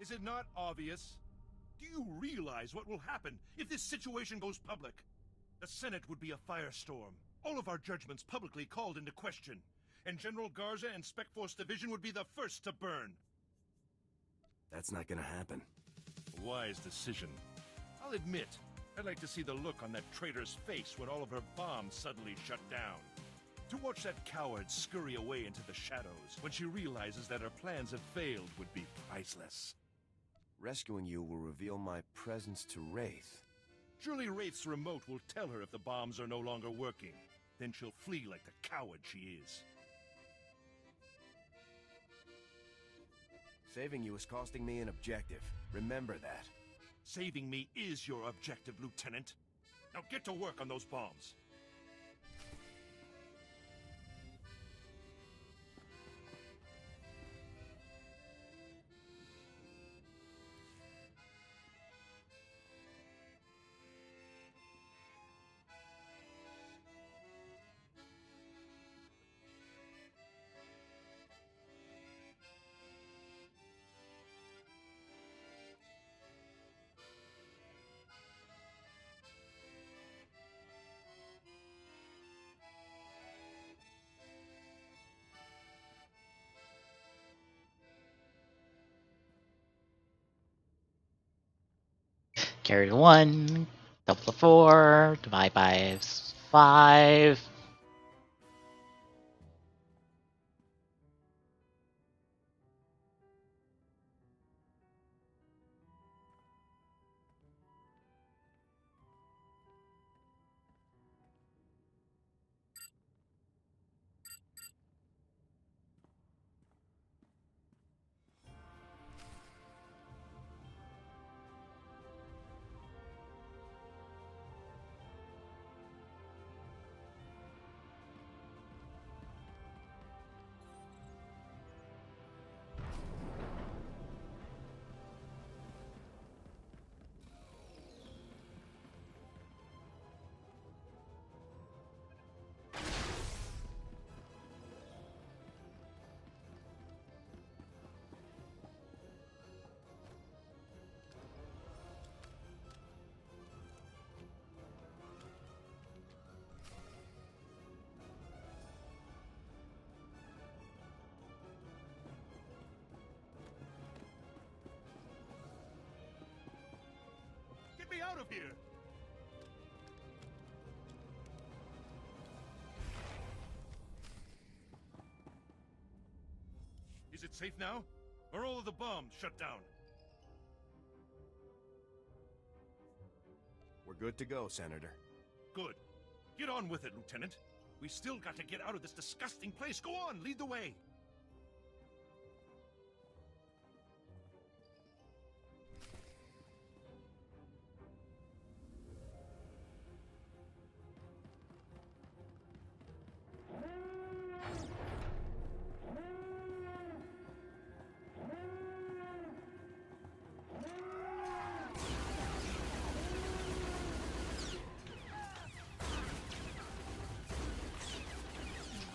Is it not obvious? Do you realize what will happen if this situation goes public? The Senate would be a firestorm. All of our judgments publicly called into question. And General Garza and Spec Force Division would be the first to burn. That's not gonna happen. A wise decision. I'll admit, I'd like to see the look on that traitor's face when all of her bombs suddenly shut down. To watch that coward scurry away into the shadows when she realizes that her plans have failed would be priceless. Rescuing you will reveal my presence to Wraith. Surely Wraith's remote will tell her if the bombs are no longer working. Then she'll flee like the coward she is. Saving you is costing me an objective. Remember that. Saving me is your objective, Lieutenant. Now get to work on those bombs. carry to 1, double to 4, divide by 5. Get me out of here! Is it safe now? Are all of the bombs shut down? We're good to go, Senator. Good. Get on with it, Lieutenant. We still got to get out of this disgusting place. Go on, lead the way.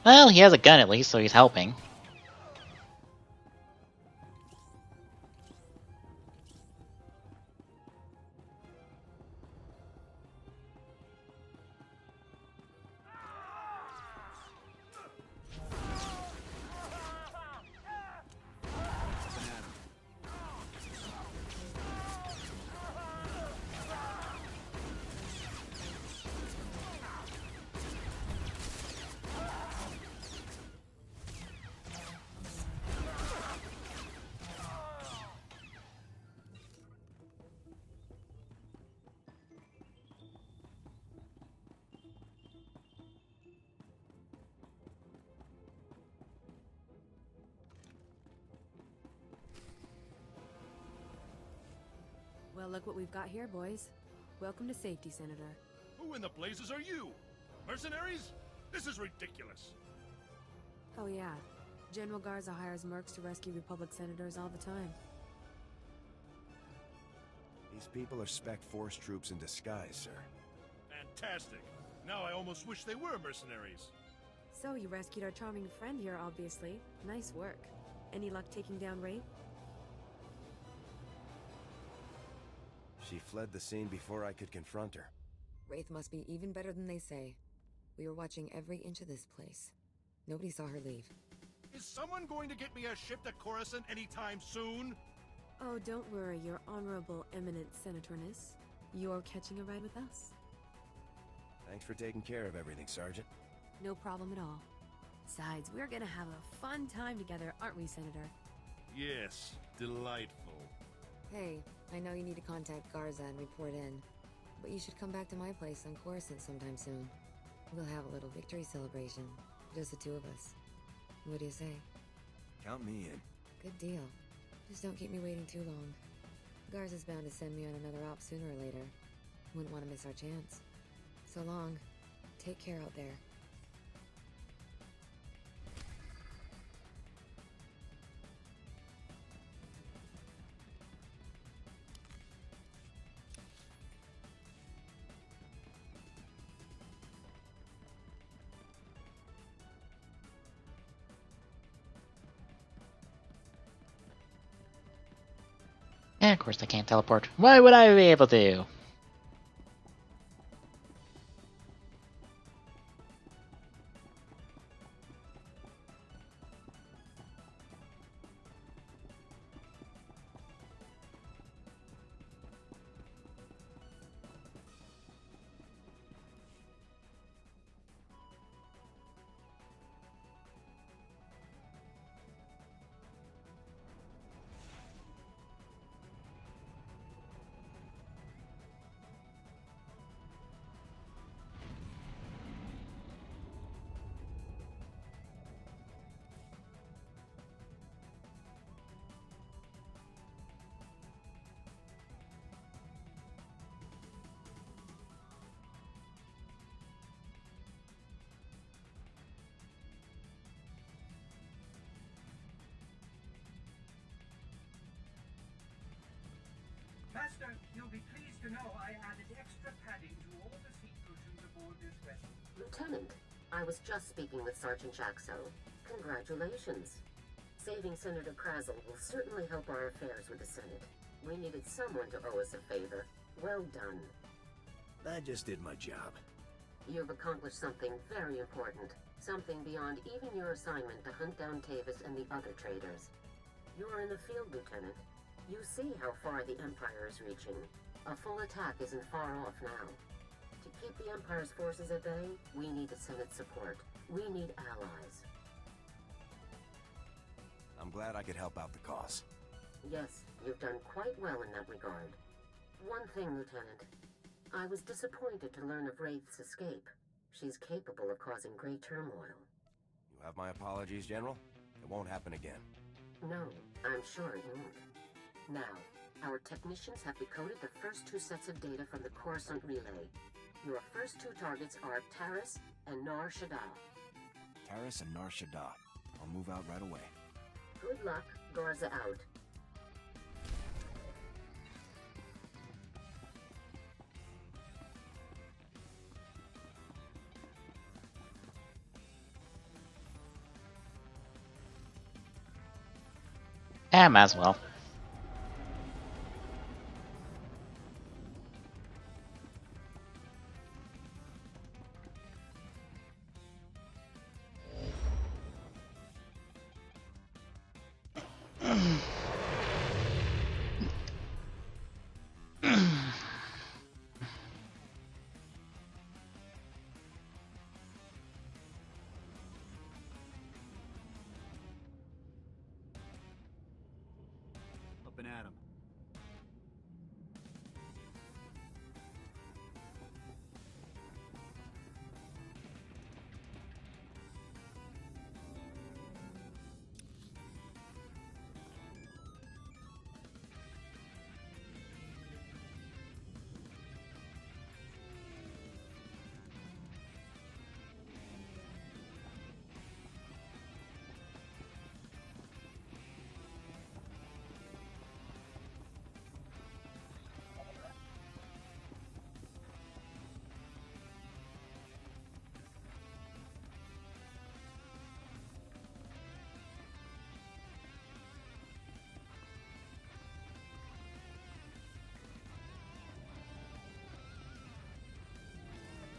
Well, he has a gun at least, so he's helping. Well, look what we've got here, boys. Welcome to safety, Senator. Who in the blazes are you? Mercenaries? This is ridiculous. Oh yeah. General Garza hires mercs to rescue Republic senators all the time. These people are spec force troops in disguise, sir. Fantastic. Now I almost wish they were mercenaries. So, you rescued our charming friend here, obviously. Nice work. Any luck taking down Wraith? She fled the scene before I could confront her. Wraith must be even better than they say. We were watching every inch of this place. Nobody saw her leave. Is someone going to get me a ship to Coruscant anytime soon? Oh, don't worry, your honorable eminent senatorness. You're catching a ride with us. Thanks for taking care of everything, Sergeant. No problem at all. Besides, we're gonna have a fun time together, aren't we, Senator? Yes, delightful. Hey, I know you need to contact Garza and report in, but you should come back to my place on Coruscant sometime soon. We'll have a little victory celebration, just the two of us. What do you say? Count me in. Good deal. Just don't keep me waiting too long. Garza's bound to send me on another op sooner or later. Wouldn't want to miss our chance. So long. Take care out there. Yeah, of course I can't teleport. Why would I be able to? to know I added extra padding to all the seat cushions aboard this vessel. Lieutenant, I was just speaking with Sergeant Jaxo. Congratulations. Saving Senator Krazel will certainly help our affairs with the Senate. We needed someone to owe us a favor. Well done. I just did my job. You've accomplished something very important. Something beyond even your assignment to hunt down Tavis and the other traitors. You're in the field, Lieutenant. You see how far the Empire is reaching. A full attack isn't far off now. To keep the Empire's forces at bay, we need the Senate support. We need allies. I'm glad I could help out the cause. Yes, you've done quite well in that regard. One thing, Lieutenant. I was disappointed to learn of Wraith's escape. She's capable of causing great turmoil. You have my apologies, General. It won't happen again. No, I'm sure it won't. Now, our technicians have decoded the first 2 sets of data from the Coruscant relay. Your first 2 targets are Taris and Nar Shaddaa. Taris and Nar Shaddaa. I'll move out right away. Good luck, Garza out. Might as well. Up and at 'em.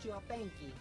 Your Banky.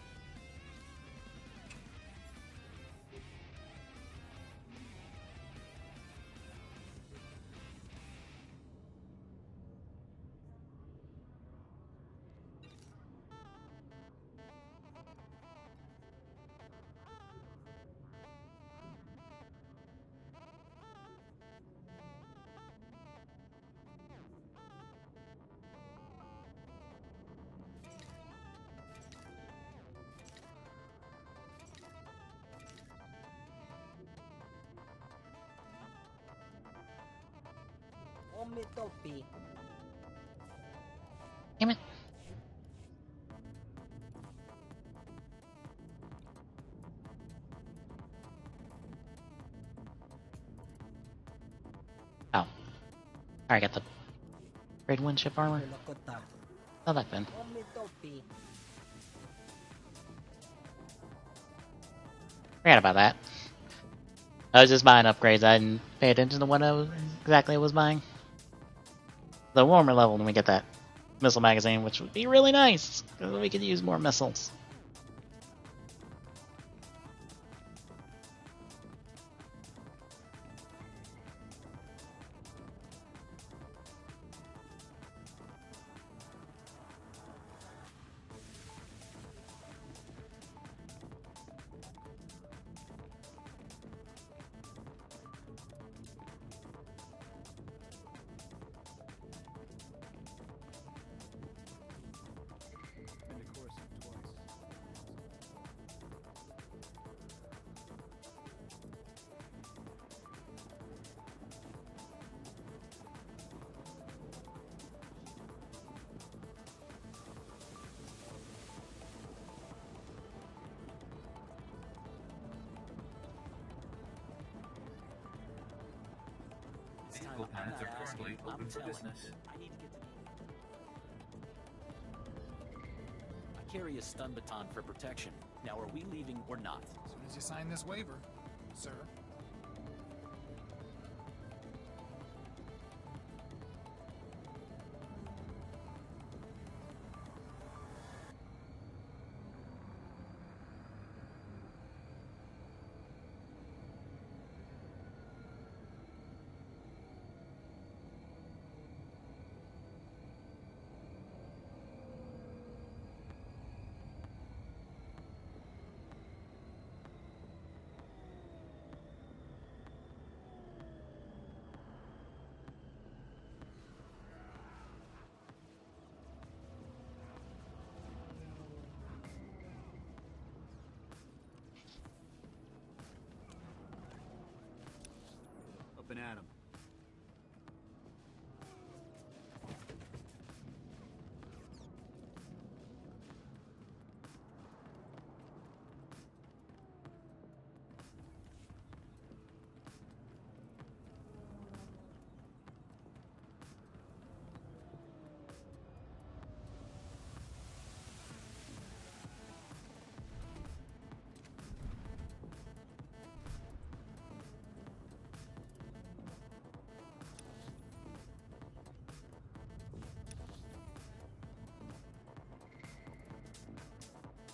Omitopi. Damn it. Oh. Alright, got the red windship armor. Not that then. Omitopi. Forgot about that. I was just buying upgrades. I didn't pay attention to what I was exactly was buying. The warmer level, when we get that missile magazine, which would be really nice, because we could use more missiles. Vehicle plants are currently open for business. carry a stun baton for protection. Now, are we leaving or not? As soon as you sign this waiver, sir. Up and at 'em.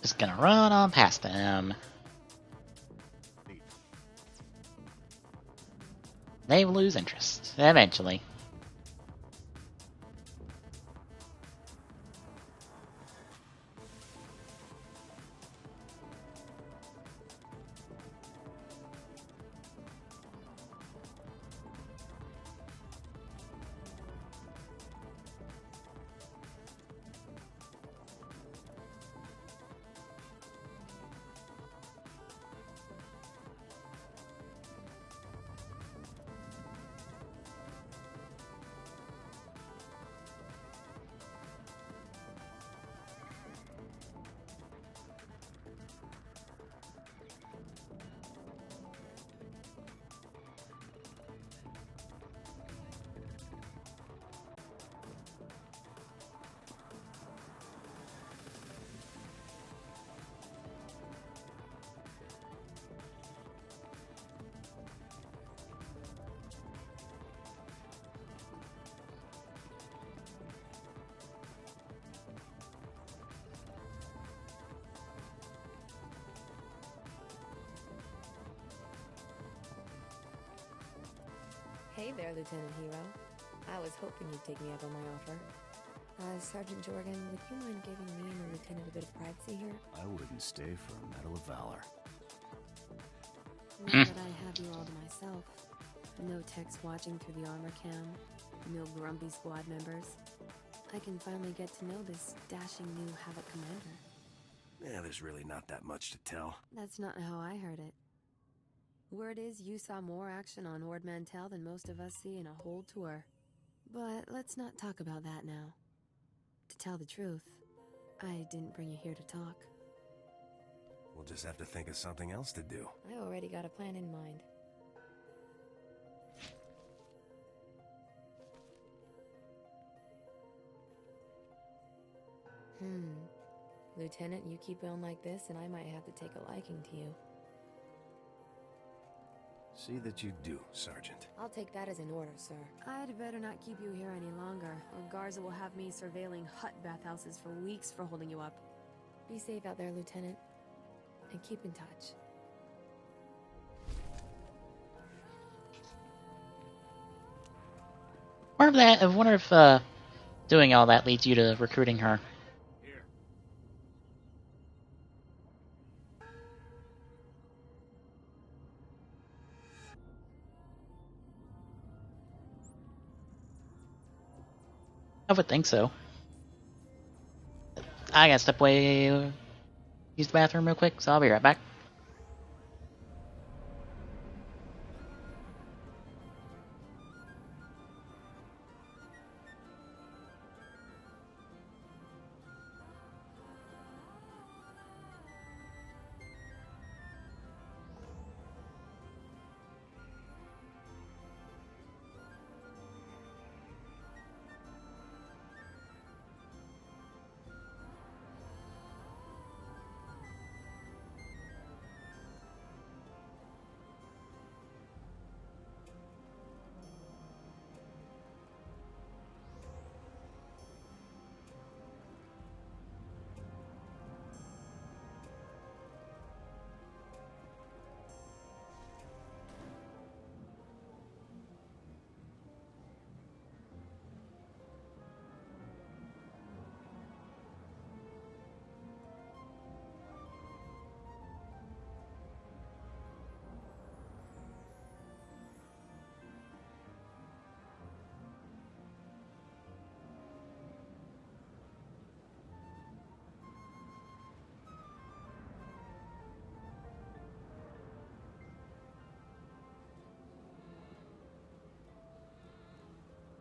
Just gonna run on past them. They will lose interest eventually. Hey there, Lieutenant Hero. I was hoping you'd take me up on my offer. Sergeant Jorgen, would you mind giving me and the lieutenant a bit of privacy here? I wouldn't stay for a Medal of Valor. Now that I have you all to myself, no techs watching through the armor cam, no grumpy squad members, I can finally get to know this dashing new Havoc commander. Yeah, there's really not that much to tell. That's not how I heard it. Word is you saw more action on Ord Mantell than most of us see in a whole tour. But let's not talk about that now. To tell the truth, I didn't bring you here to talk. We'll just have to think of something else to do. I already got a plan in mind. Lieutenant, you keep on like this and I might have to take a liking to you. See that you do, Sergeant. I'll take that as an order, sir. I'd better not keep you here any longer, or Garza will have me surveilling hut bathhouses for weeks for holding you up. Be safe out there, Lieutenant. And keep in touch. I wonder if doing all that leads you to recruiting her. I would think so. I gotta step away, use the bathroom real quick, so I'll be right back.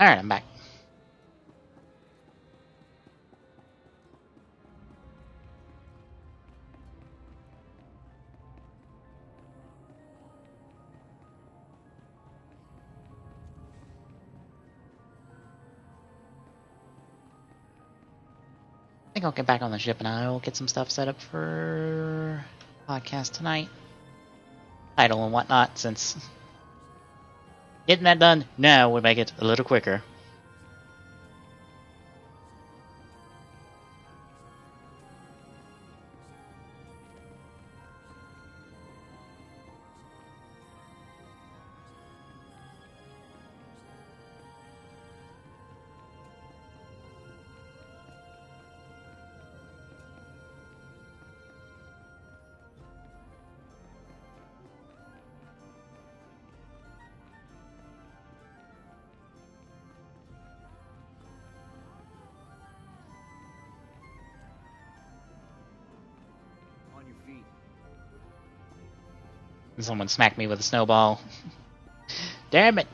Alright, I'm back. I think I'll get back on the ship and I'll get some stuff set up for podcast tonight. Title and whatnot, since getting that done now would make it a little quicker. Someone smacked me with a snowball. Damn it!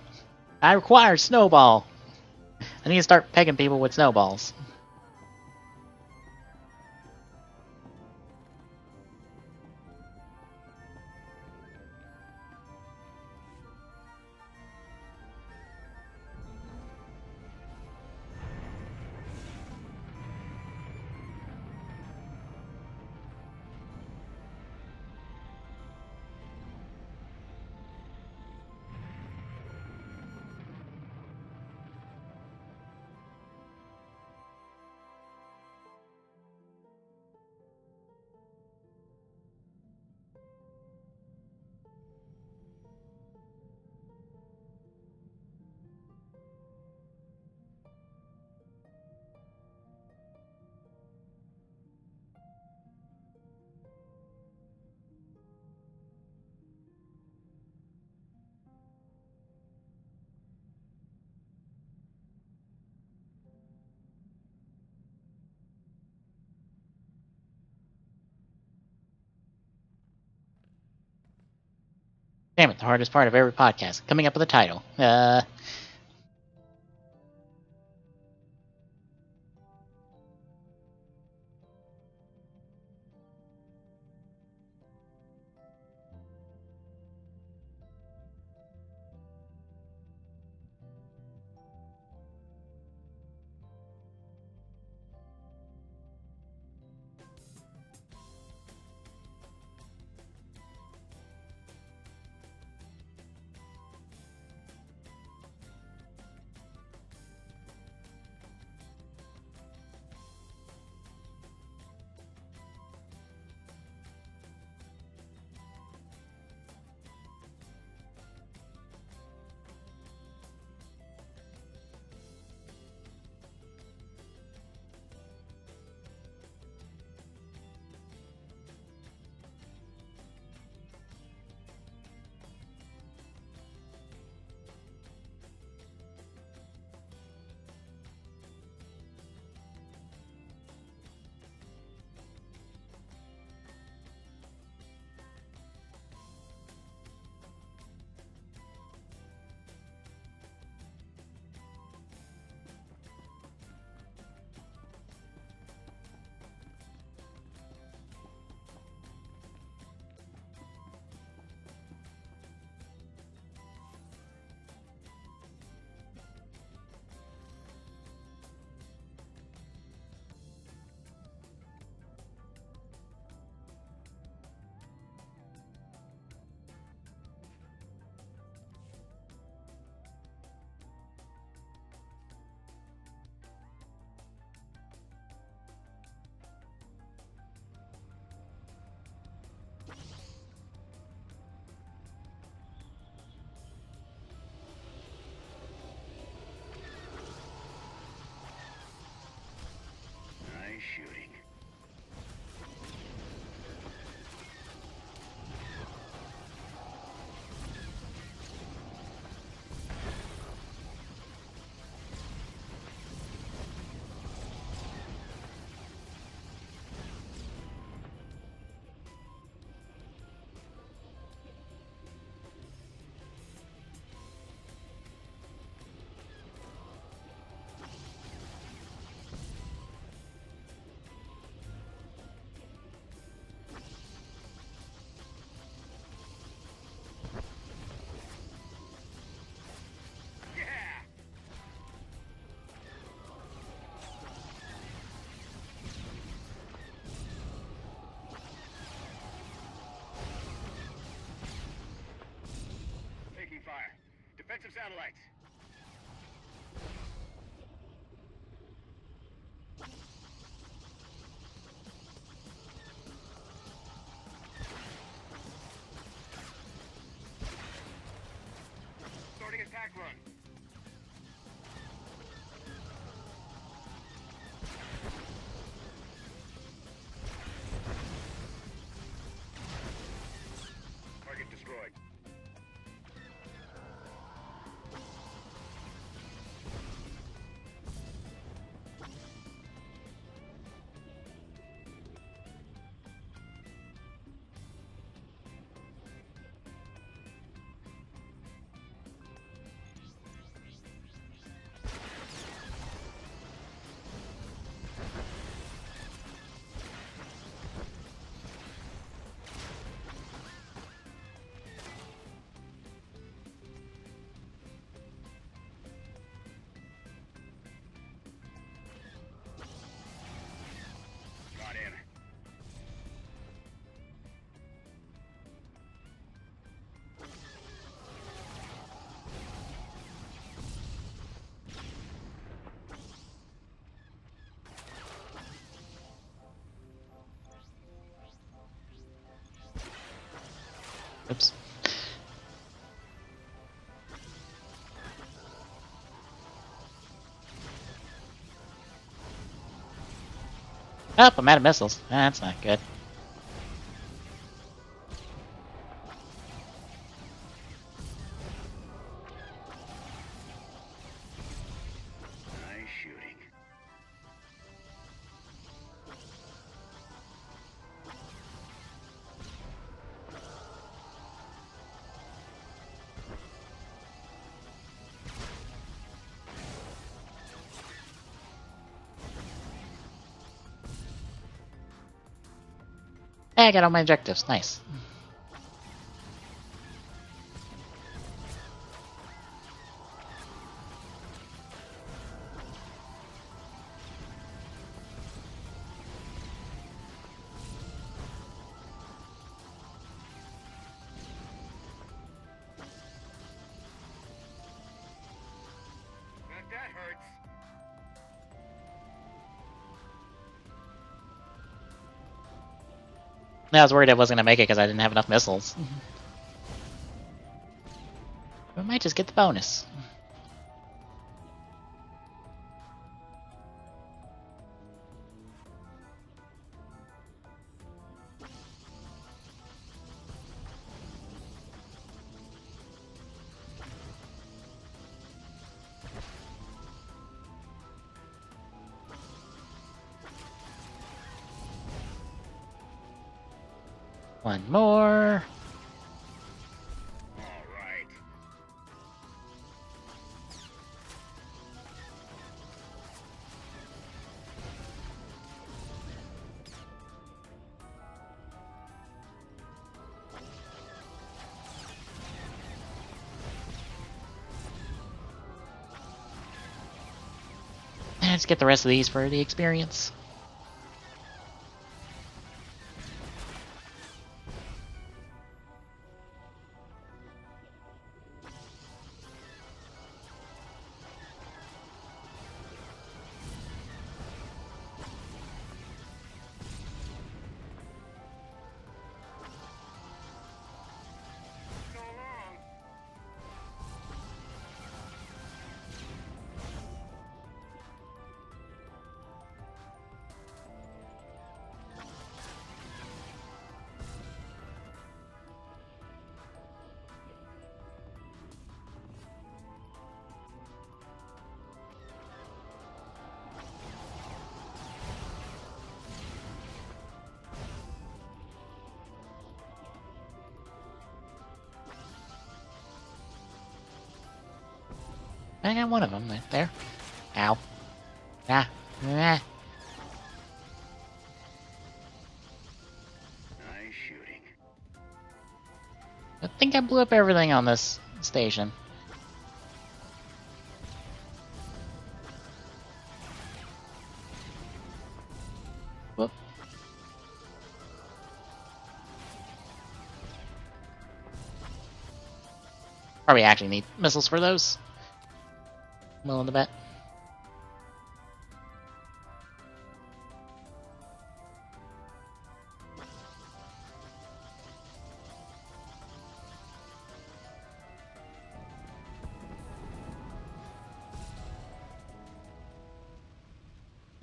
I require snowball! I need to start pegging people with snowballs. Damn it, the hardest part of every podcast. Coming up with a title. defensive satellites. Starting attack run. Target destroyed. Got in. Oops. Oh, I'm out of missiles. That's not good. Nice shooting. Hey, I got all my objectives. Nice. That hurts. I was worried I wasn't gonna make it because I didn't have enough missiles. We might just get the bonus. One more. All right. Let's get the rest of these for the experience. So long. I got one of them right there. Ow. Ah. Ah. Nice shooting. I think I blew up everything on this station. Whoop. Probably actually need missiles for those. I'm willing to bet.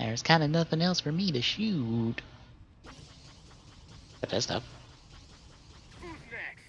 There's kind of nothing else for me to shoot. But that stuff. Who's next?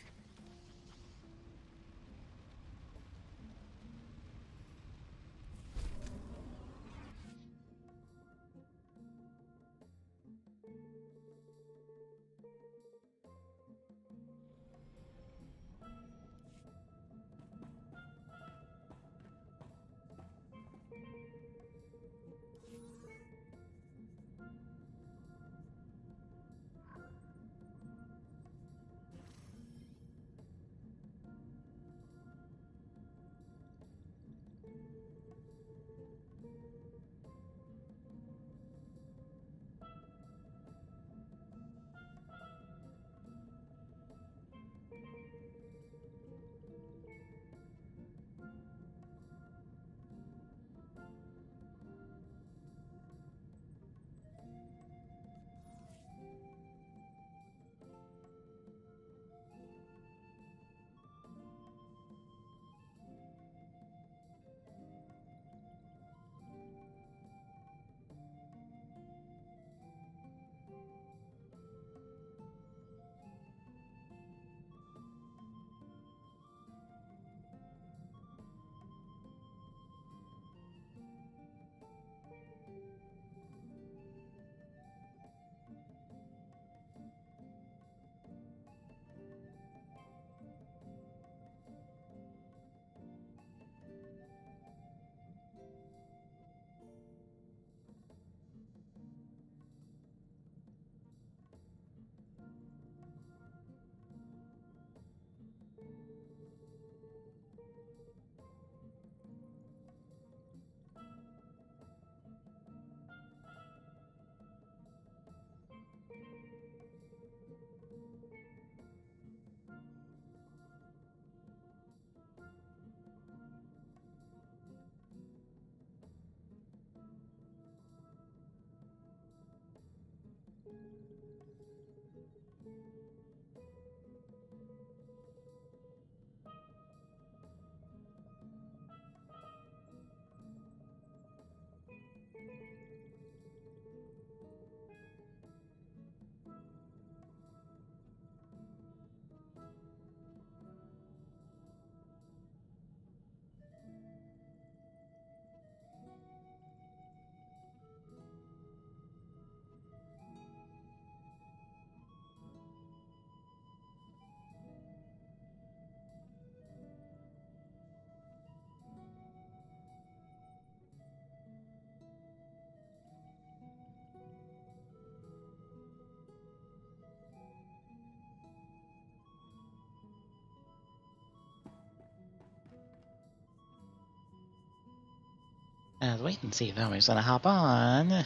Let's wait and see if anybody's gonna hop on.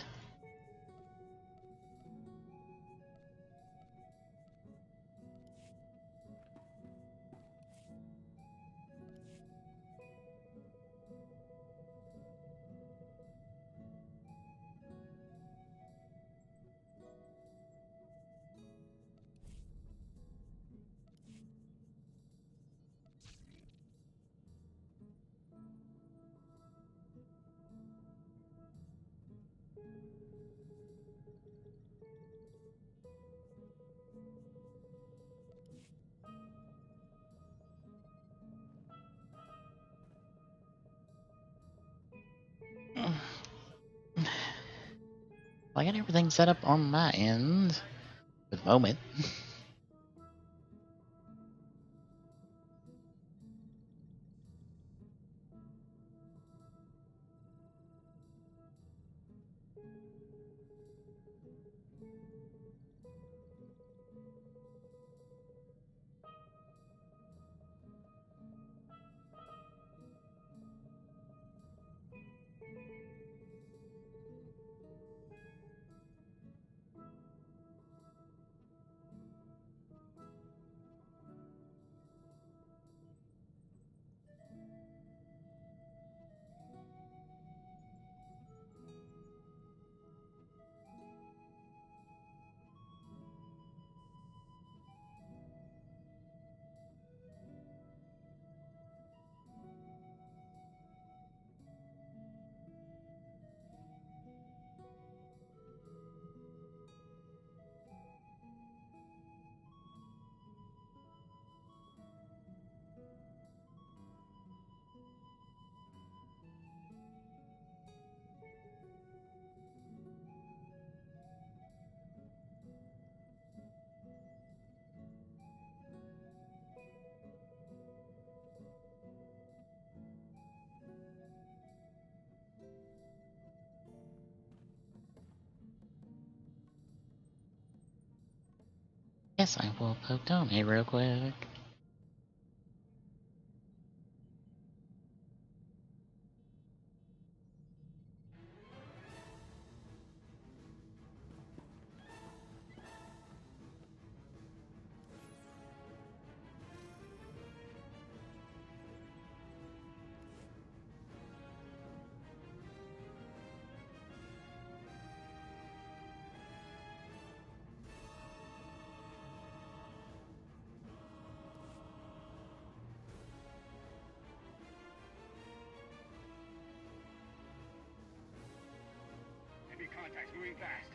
I got everything set up on my end for the moment. Yes, I will poke Tommy real quick. Enemy contacts moving fast.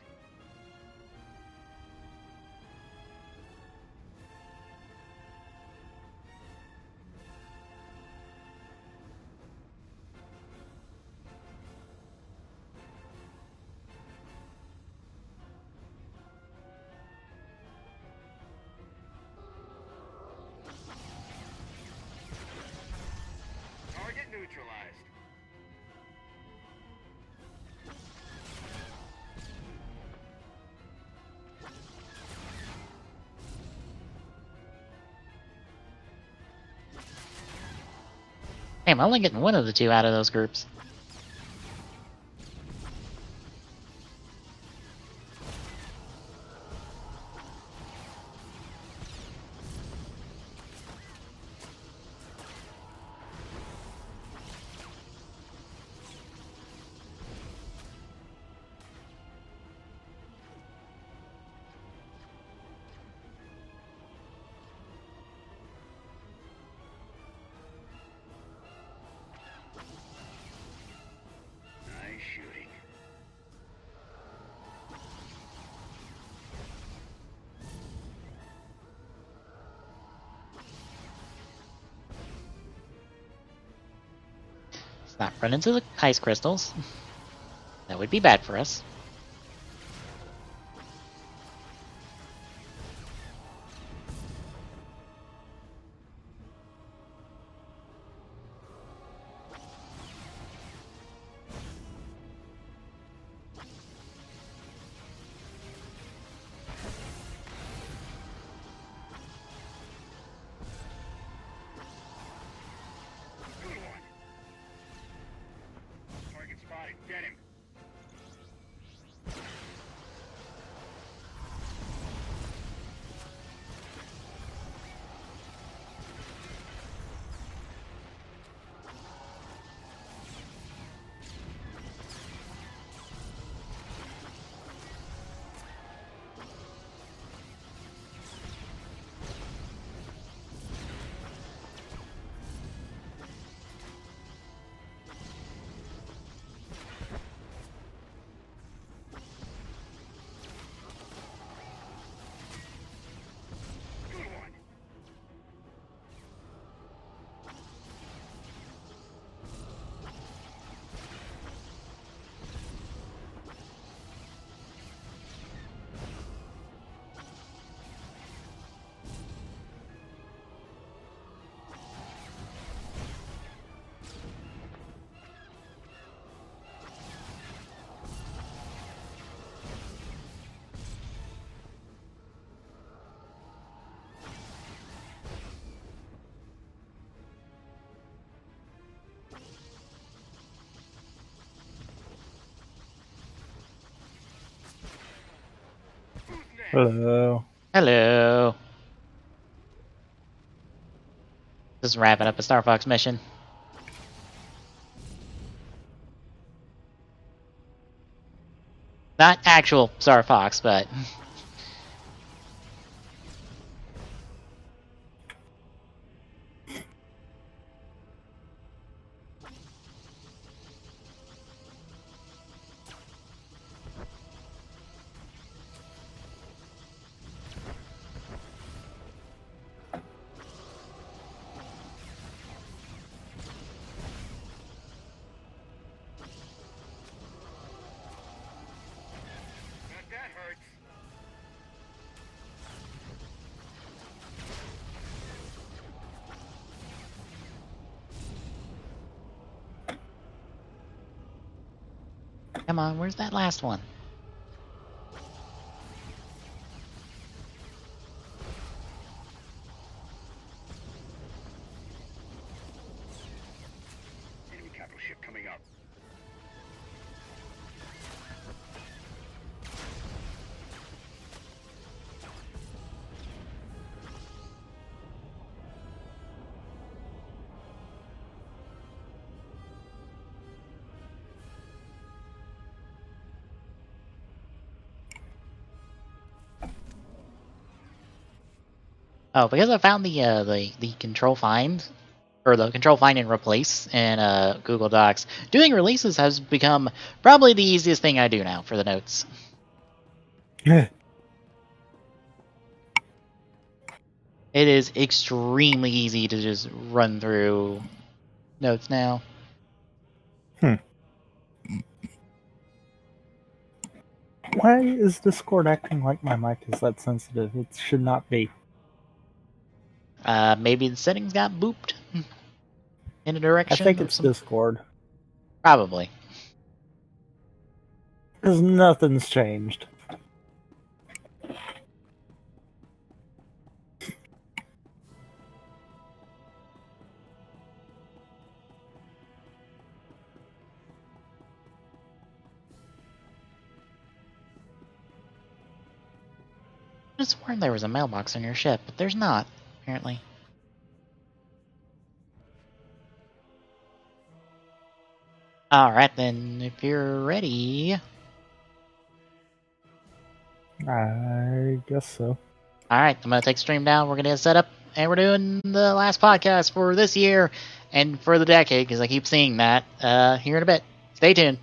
Target neutralized. Damn, I'm only getting one of the two out of those groups. Nice shooting. Let's not run into the ice crystals. That would be bad for us. Good one. Target spotted. Get him. Good one. Who's next? Hello. Hello. Just wrapping up a Star Fox mission. Not actual Star Fox, but That hurts. come on, where's that last one? Oh, because I found the control find, or the control find and replace in Google Docs. Doing releases has become probably the easiest thing I do now for the notes. Yeah. It is extremely easy to just run through notes now. Why is Discord acting like my mic is that sensitive? It should not be. Maybe the settings got booped in a direction. I think it's Discord. Probably. Because nothing's changed. I just sworn there was a mailbox on your ship, but there's not, apparently. Alright then, if you're ready. I guess so. Alright, I'm going to take stream down, we're going to get set up, and we're doing the last podcast for this year, and for the decade, because I keep seeing that, here in a bit. Stay tuned.